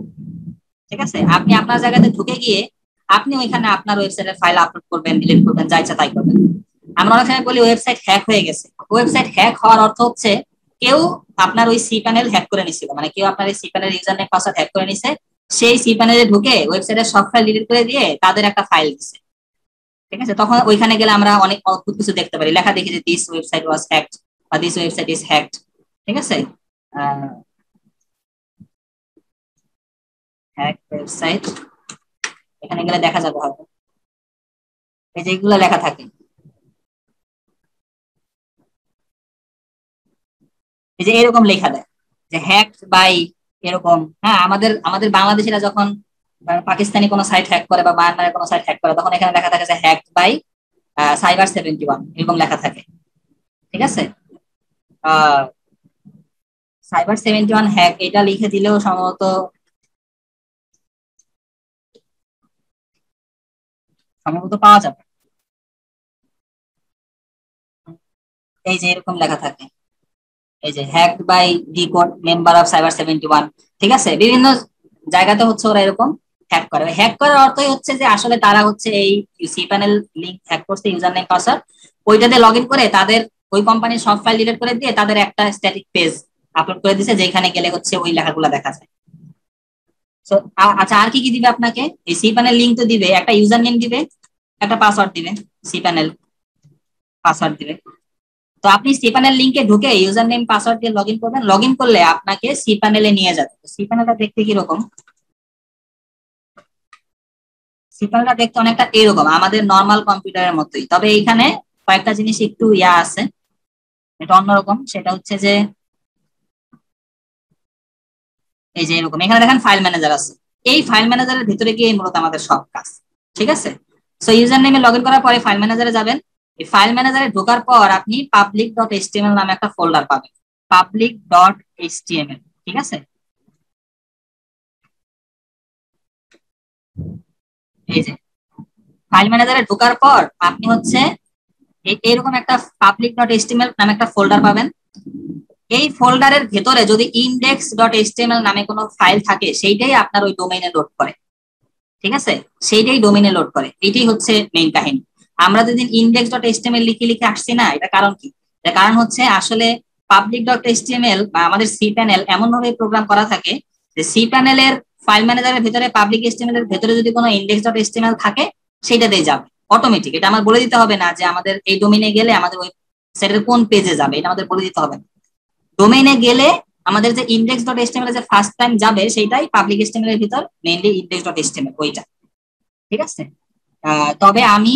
ঠিক আছে, আপনি আপনার জায়গাতে ঢুকে গিয়ে আপনি ওইখানে আপনার ওয়েবসাইটের ফাইল আপলোড করবেন, ডিলিট করবেন, যা ইচ্ছা তাই করবেন। আমরা অনেক সময় বলি ওয়েবসাইট হ্যাক হয়ে গেছে। ওয়েবসাইট হ্যাক হওয়ার অর্থ হচ্ছে কেউ আপনার ওই সি প্যানেল হ্যাক করে নিছিল, মানে কেউ আপনার এই C panel user name password hack করে নিছে, সেই সি প্যানেলে ঢুকে ওয়েবসাইটের সব ফাইল ডিলিট করে দিয়ে তাদের একটা ফাইল দিছে। ঠিক আছে, তখন ওইখানে গেলে আমরা অনেক অদ্ভুত কিছু দেখতে পারি, লেখা দেখি যে দিস ওয়েবসাইট ওয়াজ হ্যাকড বা দিস ওয়েবসাইট ইজ হ্যাকড। ঠিক আছে, হ্যাক ওয়েবসাইট, এখানে গেলে দেখা যাবে হয়তো, এই যে এগুলো লেখা থাকে, এই যে এরকম লেখা দেয় যে হ্যাক বাই এরকম। হ্যাঁ, আমাদের আমাদের বাংলাদেশিরা যখন পাকিস্তানি কোনো সাইট হ্যাক করে বা মায়ানমারের কোনো সাইট হ্যাক করে তখন এখানে লেখা থাকে যে হ্যাক বাই সাইবার 71, এরকম লেখা থাকে। ঠিক আছে, সাইবার 71 হ্যাক এটা লিখে দিলেও সম্ভবত পাওয়া যাবে। এই যে এরকম লেখা থাকে, এই যে hack by D code member of cyber 71। ঠিক আছে, বিভিন্ন জায়গাতে হচ্ছে ওরা এরকম হ্যাক করে। হ্যাক করার অর্থই হচ্ছে যে আসলে তারা হচ্ছে এই সি প্যানেল লিংক হ্যাক করছে, ইউজার নেম পাসওয়ার্ড ওইটাতে লগ ইন করে তাদের ওই কোম্পানির সব ফাইল ডিলিট করে দিয়ে তাদের একটা স্ট্যাটিক পেজ আপলোড করে দিছে, যেখানে গেলে হচ্ছে ওই লেখাগুলো দেখা যায়। তো আচ্ছা, আর কি কি দিবে আপনাকে, এই সি প্যানেল লিংক তো দিবে, একটা ইউজার নেম দিবে, একটা পাসওয়ার্ড দিবে, সি প্যানেল পাসওয়ার্ড দিবে। তো আপনি সি প্যানেল লিংকে ঢুকে ইউজার নেম পাসওয়ার্ড দিয়ে লগ ইন করবেন, লগ ইন করলে আপনাকে সি প্যানেলে নিয়ে যাবে। সি প্যানেলটা দেখতে কিরকম, সি প্যানেলটা দেখতে অনেকটা এরকম আমাদের নর্মাল কম্পিউটারের মতোই, তবে এইখানে কয়েকটা জিনিস একটু আছে, এটা অন্যরকম। সেটা হচ্ছে যে এই যে এরকম এখানে দেখেন ফাইল ম্যানেজার আছে, এই ফাইল ম্যানেজারের ভিতরে গিয়ে মূলত আমাদের সব কাজ। ঠিক আছে, সো ইউজার নেমে লগ ইন করার পরে ফাইল ম্যানেজারে যাবেন, এই ফাইল ম্যানেজারে ঢোকার পর আপনি public.html নামে একটা ফোল্ডার পাবেন, public.html। ঠিক আছে, এই যে ফাইল ম্যানেজারে ঢোকার পর আপনি হচ্ছে এরকম একটা public.html নামে একটা ফোল্ডার পাবেন। এই ফোল্ডারের ভেতরে যদি index.html নামে কোনো ফাইল থাকে সেইটাই আপনার ওই ডোমেইনে লোড করে। ঠিক আছে, সেইটাই ডোমেইনে লোড করে, এটাই হচ্ছে মেইন কাহিনী। আমরা যেদিন index.html লিখে লিখে আসছি না, এটা কারণ কি? এর কারণ হচ্ছে আসলে public.html বা আমাদের সি প্যানেল এমন ভাবে প্রোগ্রাম করা থাকে যে সি প্যানেলের ফাইল ম্যানেজারের ভিতরে পাবলিক এসটিএমএল এর ভিতরে যদি কোনো index.html থাকে সেইটাতেই যাবে অটোমেটিক। এটা আমার বলে দিতে হবে না যে আমাদের এই ডোমেইনে গেলে আমাদের ওয়েবসাইটের কোন পেজে যাবে, এটা আমাদের বলে দিতে হবে না। ডোমেইনে গেলে আমাদের যে index.html যে ফার্স্ট টাইম যাবে সেইটাই পাবলিক এসটিএমএল এর ভিতর মেইনলি index.html ওইটা। ঠিক আছে, তবে আমি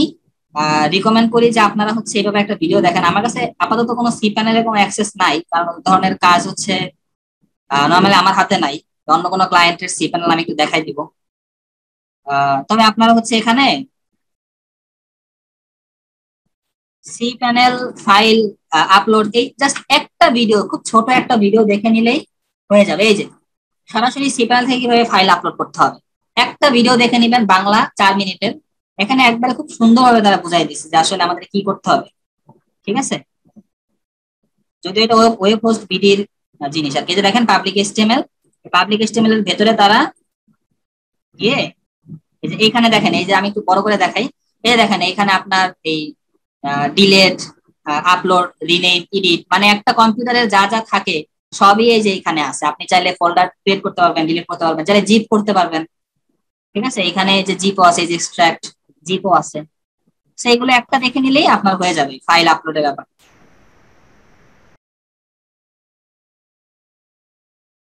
রিকমেন্ড করি যে আপনারা হচ্ছে এইভাবে একটা ভিডিও দেখেন। আমার কাছে আপাতত কোনো সি প্যানেলের কোনো অ্যাক্সেস নাই, কারণ ওই ধরনের কাজ হচ্ছে নর্মালি আমার হাতে নাই। অন্য কোনো ক্লায়েন্টের সি প্যানেল আমি একটু দেখাই দিব। তবে আপনারা হচ্ছে এখানে সি প্যানেল ফাইল আপলোড, এই জাস্ট একটা ভিডিও, খুব ছোট একটা ভিডিও দেখে নিলেই হয়ে যাবে। এই যে সরাসরি সি প্যানেল থেকে কিভাবে ফাইল আপলোড করতে হবে, একটা ভিডিও দেখে নিবেন বাংলা 4 মিনিটের। এখানে একবারে খুব সুন্দরভাবে তারা বুঝাই দিচ্ছে যে আসলে আমাদের কি করতে হবে। ঠিক আছে, যদি এটা ওয়েব হোস্ট বিডির জিনিস আর কি। যে দেখেন পাবলিক এসটিএমএল এর ভেতরে তারা গিয়ে এই যে এইখানে দেখেন, এই যে আমি একটু বড় করে দেখাই, এই যে দেখেন এইখানে আপনার এই ডিলেট, আপলোড, রিনেম, এডিট, মানে একটা কম্পিউটারের যা যা থাকে সবই এই যে এখানে আছে। আপনি চাইলে ফোল্ডার ক্রিয়েট করতে পারবেন, ডিলিট করতে পারবেন, চাইলে জিপ করতে পারবেন। ঠিক আছে, এখানে এই যে জিপও আছে, এই যে এক্সট্রাক্ট জিপও আছে। সেইগুলো একটা দেখে নিলেই আপনার হয়ে যাবে ফাইল আপলোডের ব্যাপার।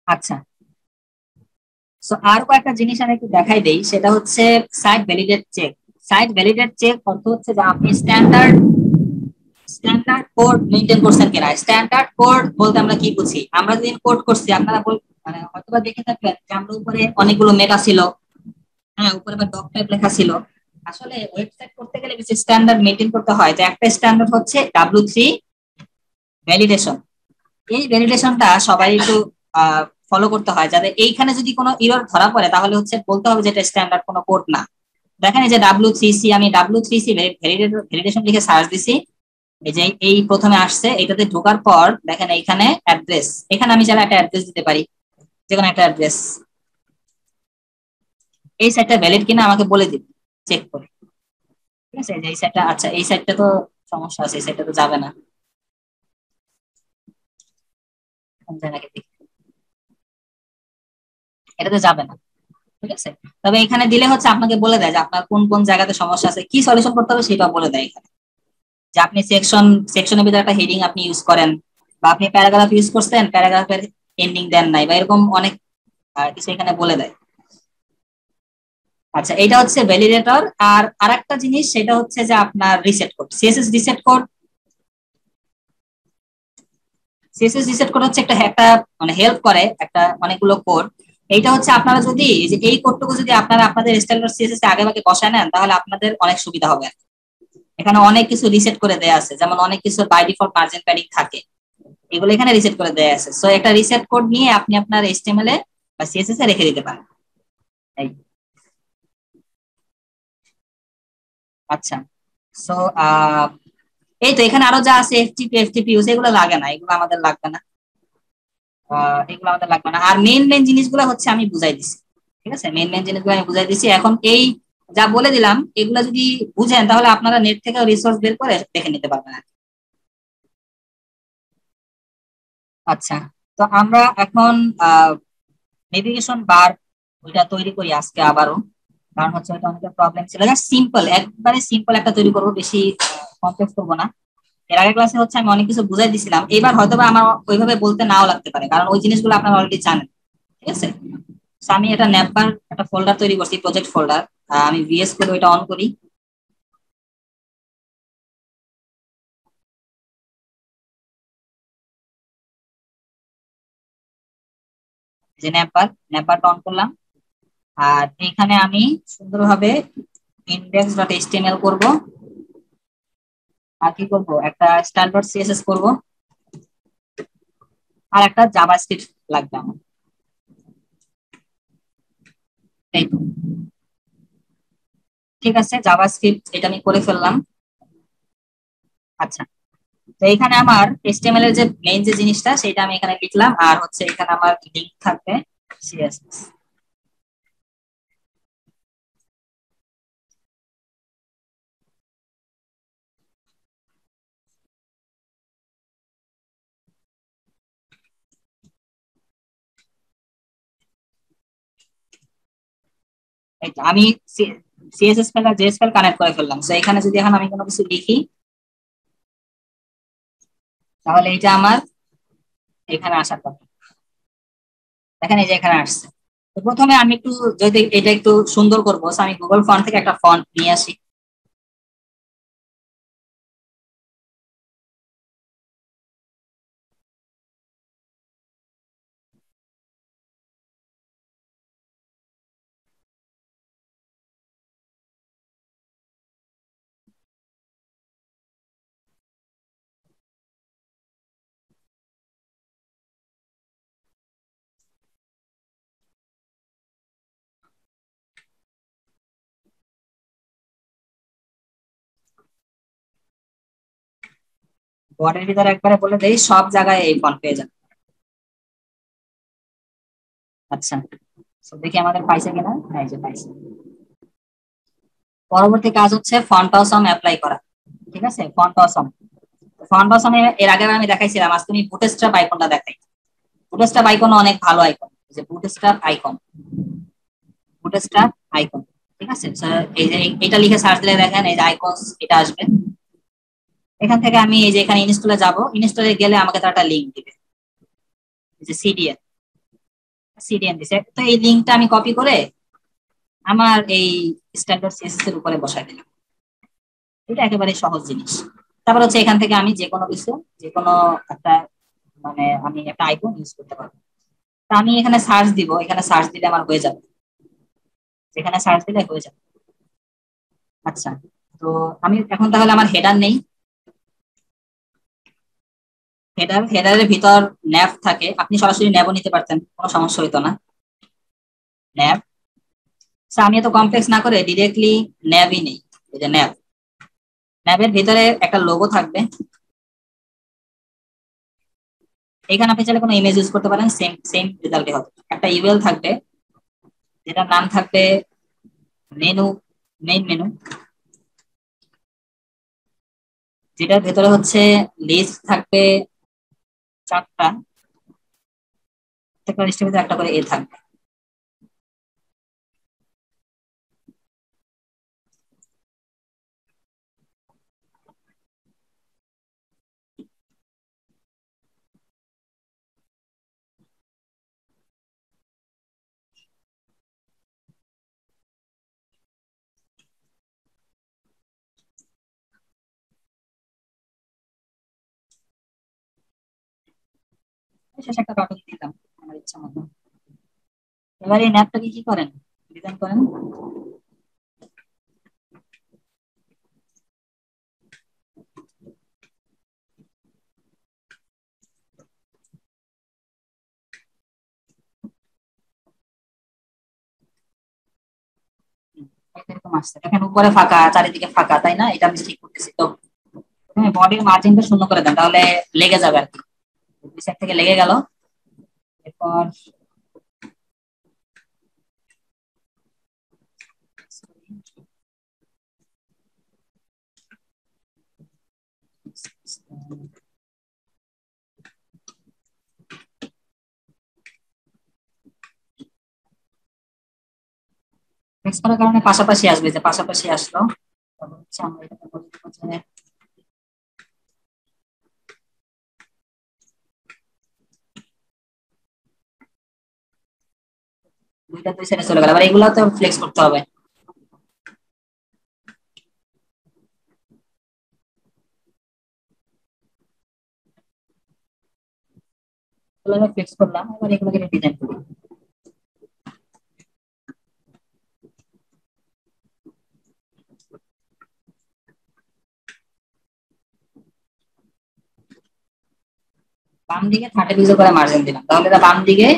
আচ্ছা, সো আর কয়েকটা জিনিস আমি একটু দেখাই দেই, সেটা হচ্ছে site validate check. Site validate check অর্থ হচ্ছে যে আপনি স্ট্যান্ডার্ড স্ট্যান্ডার্ড কোড মেনটেন করছেন কিনা। স্ট্যান্ডার্ড কোড বলতে আমরা কি বুঝি? আমরা যেদিন কোড করছি আপনারা মানে হয়তোবা দেখে থাকবেন যে আমরা উপরে অনেকগুলো মেটা ছিল, হ্যাঁ উপরে বা ডক টাইপ লেখা ছিল। আসলে ওয়েবসাইট করতে গেলে কিছু স্ট্যান্ডার্ড মেনটেন করতে হয়। তো একটা স্ট্যান্ডার্ড হচ্ছে W3 ভ্যালিডেশন। এই ভ্যালিডেশনটা সবাই একটু ফলো করতে হয়, যাতে এইখানে যদি কোনো এরর ধরা পড়ে তাহলে হচ্ছে বলতে হবে যে এটা স্ট্যান্ডার্ড কোনো কোড না। দেখেন এই যে W3C, আমি W3C ভ্যালিডেশন লিখে সার্চ দিছি, এই যে এই প্রথমে আসছে। এটাতে ঢোকার পর দেখেন এইখানে অ্যাড্রেস, এখানে আমি চাইলে একটা অ্যাড্রেস দিতে পারি, যে কোনো একটা অ্যাড্রেস। এই সাইটটা ভ্যালিড কিনা আমাকে বলে দিন চেক করে। ঠিক আছে, এই যে এই সাইটটা, আচ্ছা এই সাইটটা তো সমস্যা আছে, এই সাইটটা তো যাবে না। কোন জায়গায় দেখি, এটাতে যাবে না। ঠিক আছে, তবে এখানে দিলে হচ্ছে আপনাকে বলে দেয় যে আপনার কোন কোন জায়গাতে সমস্যা আছে, কি সলিউশন করতে হবে সেটা বলে দেয় এখানে। যে আপনি সেকশনের ভিতরে একটা হেডিং আপনি ইউজ করেন, বা আপনি প্যারাগ্রাফ ইউজ করছেন, প্যারাগ্রাফের এন্ডিং দেন নাই, বা এরকম অনেক কিছু এখানে বলে দেয়। আচ্ছা, এটা হচ্ছে ভ্যালিডেটর। আর আরেকটা জিনিস সেটা হচ্ছে যে আপনার reset code, CSS reset code. CSS reset code হচ্ছে একটা একটা মানে হেল্প করে একটা অনেকগুলো কোড। এইটা হচ্ছে আপনারা যদি এই যে এই কোডটুকু যদি আপনারা আপনাদের স্ট্যান্ডার্ড সিএসএস এ আগে ভাগে বসায় নেন তাহলে আপনাদের অনেক সুবিধা হবে। এখানে অনেক কিছু রিসেট করে দেয়া আছে, যেমন অনেক কিছু বাই ডিফল্ট মার্জিন প্যাডিং থাকে, এগুলো এখানে রিসেট করে দেয়া আছে। সো একটা রিসেট কোড নিয়ে আপনি আপনার এইচটিএমএল এ বা সিএসএস এ রেখে দিতে পারেন। এই আচ্ছা, সো এই তো এখানে আরো যা আছে এফটিপি ইউজ, এগুলো লাগে না, এগুলো আমাদের লাগবে না। এগুলো আমাদের লাগবে না। আর মেইন মেইন জিনিসগুলো হচ্ছে আমি বুঝাই দিছি। ঠিক আছে, মেইন মেইন জিনিসগুলো আমি বুঝাই দিছি। এখন এই যা বলে দিলাম এগুলো যদি বুঝেন তাহলে আপনারা নেট থেকে রিসোর্স বের করে দেখে নিতে পারবেন আর কি। আচ্ছা, তো আমরা এখন নেভিগেশন বার ওইটা তৈরি করি আজকে আবারও, কারণ হচ্ছে ওইটা অনেকটা প্রবলেম ছিল। জাস্ট সিম্পল, একবারে সিম্পল একটা তৈরি করবো, বেশি কমপ্লেক্স করবো না। এর আগের ক্লাসে হচ্ছে আমি অনেক কিছু বুঝাই দিছিলাম, এবার হয়তোবা আমার ওইভাবে বলতে নাও লাগতে পারে, কারণ ওই জিনিসগুলো আপনারা অলরেডি জানেন। ঠিক আছে, তো আমি এটা ন্যাপবার একটা ফোল্ডার তৈরি করছি, প্রজেক্ট ফোল্ডার। আমি ভিএস করে ওইটা অন করি। যে ন্যাপবারটা অন করলাম। আর এইখানে আমি সুন্দরভাবে index.html করব। আর কি করব, একটা স্ট্যান্ডার্ড সিএসএস করব, আর একটা জাভাস্ক্রিপ্ট লাগবে আমার। এই তো, ঠিক আছে, জাভাস্ক্রিপ্ট এটা আমি করে ফেললাম। আচ্ছা, তো এখানে আমার এইচটিএমএল এর যে মেইন যে জিনিসটা সেটা আমি এখানে লিখলাম, আর হচ্ছে এখানে আমার লিংক থাকবে সিএসএস। এই তো আমি সিএসএস ফাইল আর জেএস ফাইল কানেক্ট করে ফেললাম। তো এখানে যদি এখন আমি কোনো কিছু লিখি, তাহলে এইটা আমার এখানে আসার কথা। দেখেন এই যে এখানে আসছে। তো প্রথমে আমি একটু, যদি এটা একটু সুন্দর করবো, so আমি গুগল ফন্ট থেকে একটা ফন্ট নিয়ে আসি। বডির ভিতরে একবারে বলে দেই, সব জায়গায় এই ফন্ট পেয়ে যাবে। আচ্ছা, তো দেখি আমাদের পাইছে কিনা। হ্যাঁ, এই যে পাইছে। পরবর্তী কাজ হচ্ছে ফন্ট অসম অ্যাপ্লাই করা। ঠিক আছে, ফন্ট অসম। ফন্ট অসম এর আগে আমি দেখাইছিলাম, আজকে আমি বুটস্ট্র্যাপ আইকনটা দেখাই। বুটস্ট্র্যাপ আইকন অনেক ভালো আইকন, যে বুটস্ট্র্যাপ আইকন, বুটস্ট্র্যাপ আইকন। ঠিক আছে, so এই যে এটা লিখে সার্চ দিলে দেখেন এই যে আইকনস এটা আসবে। এখান থেকে আমি এই যে এখানে ইনস্টলে যাব, ইনস্টলে গেলে আমাকে তো একটা লিংক দিবে, এই যে সিডিএন, সিডিএন দিছে। তো এই লিংকটা আমি কপি করে আমার এই স্ট্যান্ডার্ড সিএসএস এর উপরে বসাই দিলাম। এটা একেবারে সহজ জিনিস। তারপর হচ্ছে এখান থেকে আমি যে কোনো কিছু, যে কোনো একটা, মানে আমি একটা আইকন ইউজ করতে পারবো। তা আমি এখানে সার্চ দিব, এখানে সার্চ দিলে আমার হয়ে যাবে, যেখানে সার্চ দিলে হয়ে যাবে। আচ্ছা, তো আমি এখন তাহলে আমার হেডার নেই। হেডারের ভিতর ন্যাভ থাকে, আপনি সরাসরি ন্যাভও নিতে পারতেন, কোনো সমস্যা হইতো না। ন্যাভ, আমি এত কমপ্লেক্স না করে ডিরেক্টলি ন্যাভই নেই। এই যে ন্যাভ, ন্যাভের ভিতরে একটা লোগো থাকবে। এখানে আপনি চাইলে কোনো ইমেজ ইউজ করতে পারেন, সেম সেম রেজাল্টই হবে। একটা ইউএল থাকবে, যেটার নাম থাকবে মেনু, মেইন মেনু, যেটার ভেতরে হচ্ছে লিস্ট থাকবে 4টা, প্রত্যেকটা লিস্টের ভিতরে একটা করে এ থাকবে। শেষে একটা ডট দিলাম আমার ইচ্ছা মতো। এবার এই ন্যাপটাকে কি করেন, ডিজাইন করেন। এরকম আসছে, দেখেন উপরে ফাঁকা, চারিদিকে ফাঁকা, তাই না? এটা আমি ঠিক করতেছি তো। তুমি বডির মার্জিনটা শূন্য করে দেন, তাহলে লেগে যাবে আর কি, দুই সাইড থেকে লেগে গেল। এরপর মিক্স করার কারণে পাশাপাশি আসবে, যে পাশাপাশি আসলো। তারপর হচ্ছে আমরা এটাকে বলে দেবো যে দুইটা দুই সাইডে চলে গেল। আবার এগুলো তো ফ্লেক্স করতে হবে। এগুলো আমি ফ্লেক্স করলাম, এবার এগুলোকে ডিজাইন করি। বাম দিকে 30 পিক্সেল করে মার্জিন দিলাম, তাহলে এটা বাম দিকে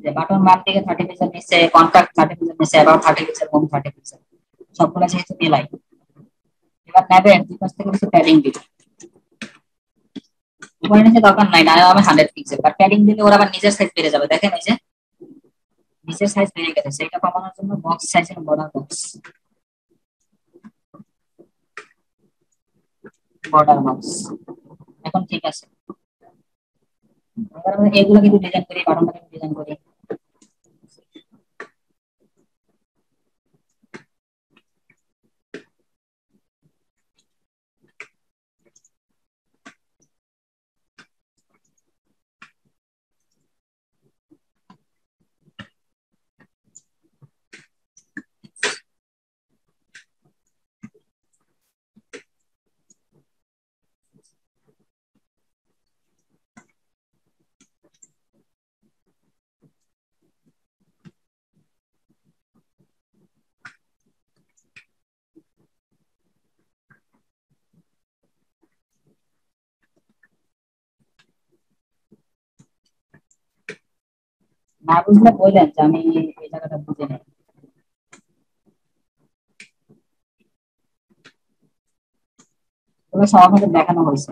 যে বাটন বাম দিকে 30 পিক্সেল নিচে, কন্ট্যাক্ট 30 পিক্সেল নিচে, অ্যাবাউট 30 পিক্সেল, হোম 30 পিক্সেল, সবগুলো যেহেতু মিলাই। এবার নেবেন দুই পাশ থেকে কিছু প্যাডিং দিবেন। উপরে নিচে দরকার নাই, না আমি 100 পিক্সেল, বাট প্যাডিং দিলে ওরা আবার নিজের সাইজ বেড়ে যাবে, দেখেন এই যে নিচের সাইজ বেড়ে গেছে, সেটা কমানোর জন্য বক্স সাইজের বর্ডার বক্স এখন ঠিক আছে। এবার আমরা এগুলো কিন্তু ডিজাইন করি, বাটনটা কিন্তু ডিজাইন করি। না বুঝলে বললেন যে আমি এই জায়গাটা বুঝে নেই। তবে সব আমাদের দেখানো হয়েছে।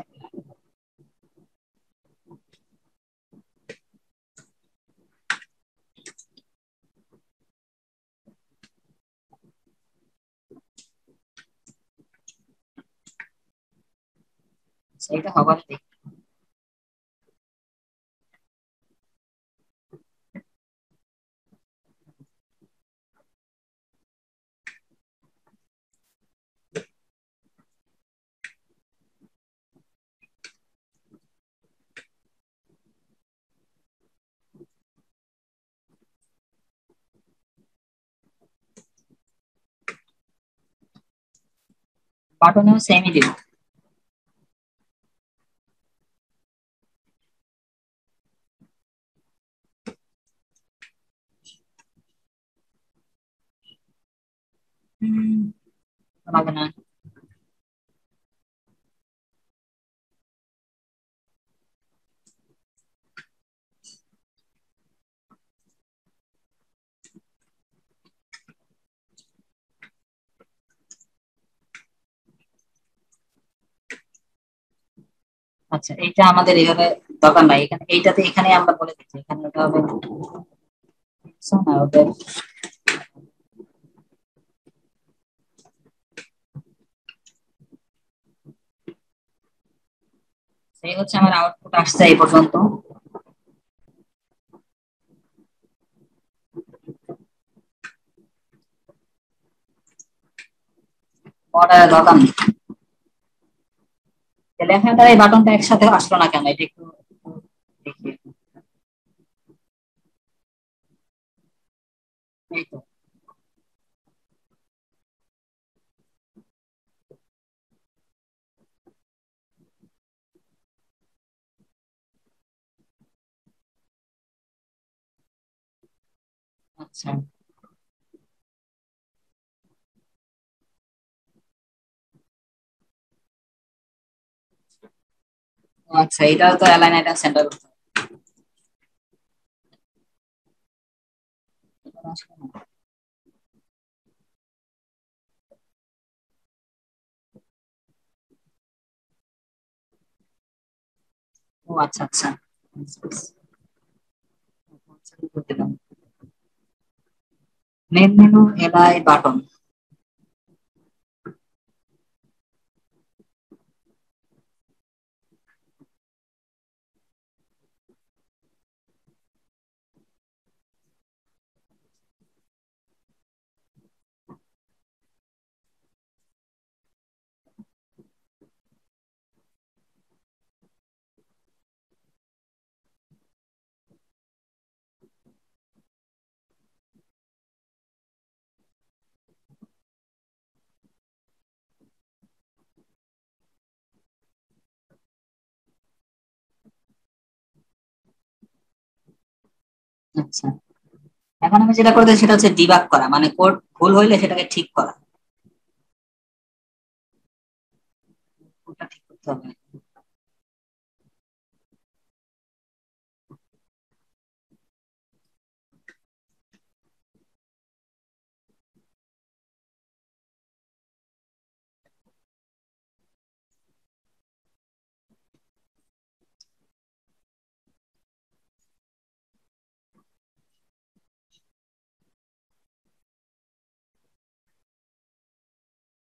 সেইটা হবার দেখি। বাটনেও সেমই দিব। হুম, লাগে না। আচ্ছা, এইটা আমাদের এইভাবে দরকার নাই, এখানে এইটাতে এখানে আমরা বলে দিচ্ছি, এখানে ওটা হবে না ওদের। সেই হচ্ছে আমার আউটপুট আসছে এই পর্যন্ত। ওটা দরকার নেই। লেখাটা এই বাটনটা একসাথে আসলো না কেন, এটা একটু দেখি। এই তো। আচ্ছা। আচ্ছা, এটাও তো অ্যালাইন আইটেম সেন্টার করতে হবে। এটা আসলে না। ও আচ্ছা আচ্ছা। মেন মেনু এলাই বাটন। আচ্ছা, এখন আমি যেটা করতে সেটা হচ্ছে ডিবাগ করা, মানে কোড ভুল হইলে সেটাকে ঠিক করা। কোডটা ঠিক করতে হবে।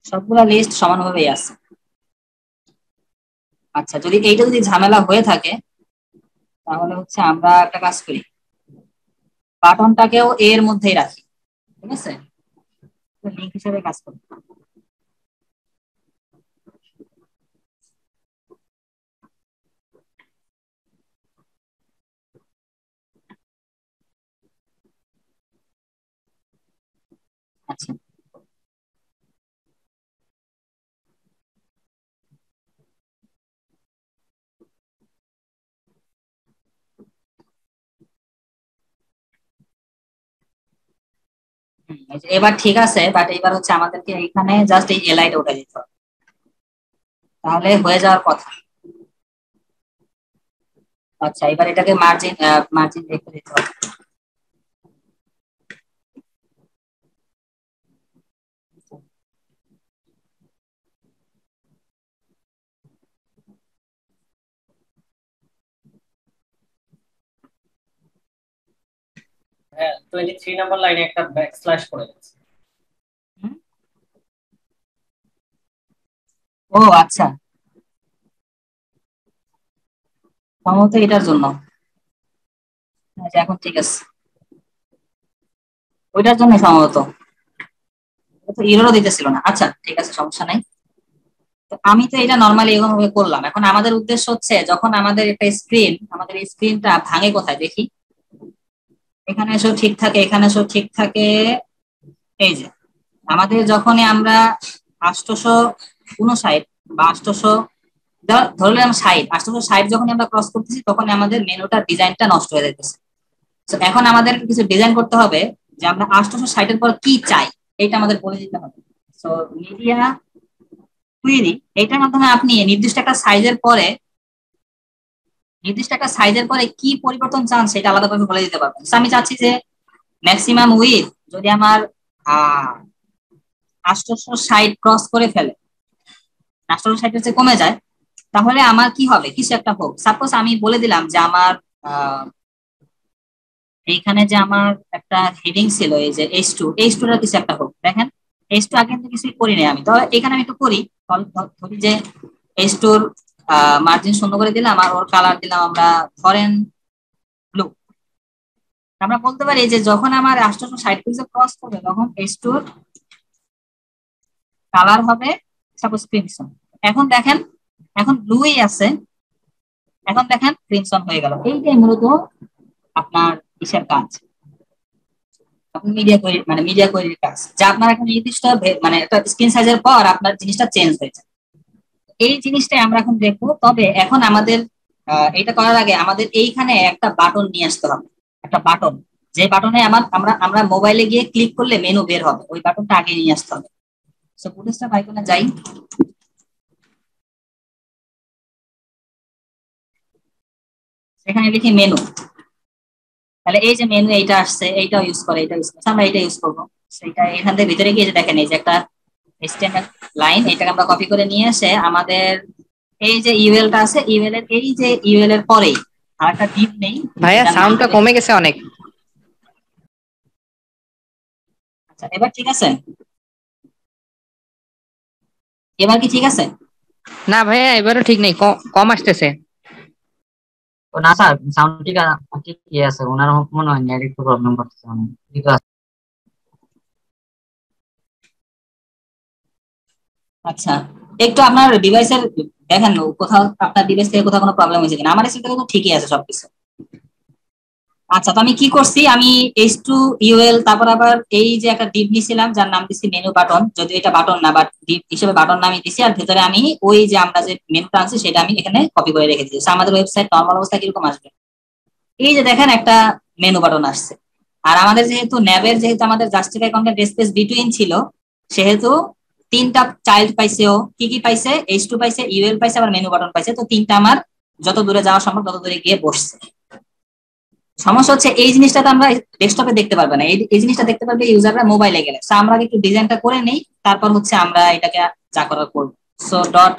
সবগুলা লিস্ট সমানভাবেই আছে। আচ্ছা, যদি এইটা যদি ঝামেলা হয়ে থাকে তাহলে হচ্ছে আমরা একটা কাজ করি, বাটনটাকেও এর মধ্যেই রাখি, ঠিক আছে, লিঙ্ক হিসেবে কাজ করি। আচ্ছা, এই যে এবার ঠিক আছে, বাট এবার হচ্ছে আমাদেরকে এখানে জাস্ট এই এলআইটা উঠে দিতে হবে, তাহলে হয়ে যাওয়ার কথা। আচ্ছা, এবার এটাকে মার্জিন মার্জিন রেখে দিতে হবে। হ্যাঁ, 23 নম্বর লাইনে একটা ব্যাকস্ল্যাশ করে দিচ্ছি। হুম? ও আচ্ছা, সম্ভবত এটার জন্য। আচ্ছা, এখন ঠিক আছে, ওইটার জন্য সম্ভবত, ও তো ইরোরও দিতেছিল না। আচ্ছা ঠিক আছে, সমস্যা নাই। তো আমি তো এটা নর্মালি এভাবে করলাম, এখন আমাদের উদ্দেশ্য হচ্ছে যখন আমাদের একটা স্ক্রিন, আমাদের এই স্ক্রিনটা ভাঙে কোথায় দেখি, এখানে এসেও ঠিক থাকে, এখানে এসেও ঠিক থাকে। এই যে আমাদের যখনই আমরা 859 বা 800, ধরলাম 60, 860 যখন আমরা ক্রস করতেছি তখন আমাদের মেনুটার ডিজাইনটা নষ্ট হয়ে যাইতেছে। তো এখন আমাদের কিছু ডিজাইন করতে হবে যে আমরা 860-এর পর কি চাই, এটা আমাদের বলে দিতে হবে। সো মিডিয়া কুইরি, এটার মাধ্যমে আপনি নির্দিষ্ট একটা সাইজের পরে কি পরিবর্তন চান সেটা আলাদাভাবে বলে দিতে পারবেন। So, আমি চাচ্ছি যে ম্যাক্সিমাম উইথ যদি আমার 860 ক্রস করে ফেলে, 860 হচ্ছে কমে যায়, তাহলে আমার কি হবে, কিছু একটা হোক। সাপোজ আমি বলে দিলাম যে আমার আহ, এইখানে যে আমার একটা হেডিং ছিল এই যে H2 এর কিছু একটা হোক। দেখেন H2 আগে কিন্তু কিছুই করি নাই আমি, তো এখানে আমি একটু করি। ধরি যে H2 মার্জিন শূন্য করে দিলাম আর ওর কালার দিলাম আমরা ফরেন ব্লু। আমরা বলতে পারি যে যখন আমার 860 পিক্সেল ক্রস করবে তখন H2 কালার হবে সাপোজ ক্রিমসন। এখন দেখেন, এখন ব্লুই আছে, এখন দেখেন ক্রিমসন হয়ে গেল। এইটাই মূলত আপনার ইসের কাজ, মিডিয়া কোয়েরির কাজ, যা আপনার একটা নির্দিষ্ট মানে একটা স্ক্রিন সাইজের পর আপনার জিনিসটা চেঞ্জ হয়েছে। এই জিনিসটাই আমরা এখন দেখবো। তবে এখন আমাদের এটা করার আগে আমাদের এইখানে একটা বাটন নিয়ে আসতে হবে, একটা বাটন, যে বাটনে আমরা আমরা মোবাইলে গিয়ে ক্লিক করলে মেনু বের হবে, ওই বাটনটা আগে নিয়ে আসতে হবে। সো ফুটেজটা আইকনে যাই, সেখানে লিখি মেনু। তাহলে এই যে মেনু এইটা আসছে, এইটা ইউজ করে, এটা ইউজ করছে, আমরা এটা ইউজ করবো। সেটা এখান থেকে ভিতরে গিয়ে যে দেখেন এই যে একটা স্ট্যান্ডার্ড লাইন, এটাকে আমরা কপি করে নিয়ে এসে আমাদের এই যে ইউএলটা আছে, ইউএল এর পরেই আর একটা ডিপ নেই, ভাইয়া এটার নাম সাউন্ডটা হবে। কমে গেছে অনেক। আচ্ছা, এবার ঠিক আছে, এবার কি ঠিক আছে? না ভাইয়া এবারও ঠিক নেই, কম আসতেছে। ও না স্যার, সাউন্ড ঠিক ঠিকই আছে, ওনার মনে হয় নেট একটু প্রবলেম করতেছে, ঠিক আছে। আচ্ছা, একটু আপনার ডিভাইসের দেখেন কোথাও, আপনার ডিভাইস থেকে কোথাও কোনো প্রবলেম হয়েছে কিনা। আমার এসে তো ঠিকই আছে সবকিছু। আচ্ছা, তো আমি কি করছি, আমি H2 UL তারপর আবার এই যে একটা ডিপ নিছিলাম যার নাম দিছি মেনু বাটন, যদিও এটা বাটন না বাট ডিপ হিসেবে বাটন নামই দিছি, আর ভেতরে আমি ওই যে আমরা যে মেনুটা আনছি সেটা আমি এখানে কপি করে রেখে দিয়েছি। আমাদের ওয়েবসাইট নর্মাল অবস্থা কিরকম আসবে, এই যে দেখেন একটা মেনু বাটন আসছে। আর আমাদের যেহেতু ন্যাবের যেহেতু আমাদের জাস্টিফাই কন্টেন্ট স্পেস বিটুইন ছিল, সেহেতু তিনটা চাইল্ড পাইছে। ও কি কি পাইছে, H2 পাইছে, UL পাইছে, আবার মেনু বাটন পাইছে। তো তিনটা আমার যত দূরে যাওয়া সম্ভব তত দূরে গিয়ে বসছে। সমস্যা হচ্ছে এই জিনিসটা তো আমরা ডেস্কটপে দেখতে পারবো না, এই জিনিসটা দেখতে পারবে ইউজাররা মোবাইলে গেলে। তো আমরা একটু ডিজাইনটা করে নেই, তারপর হচ্ছে আমরা এটাকে যা করার করবো। সো ডট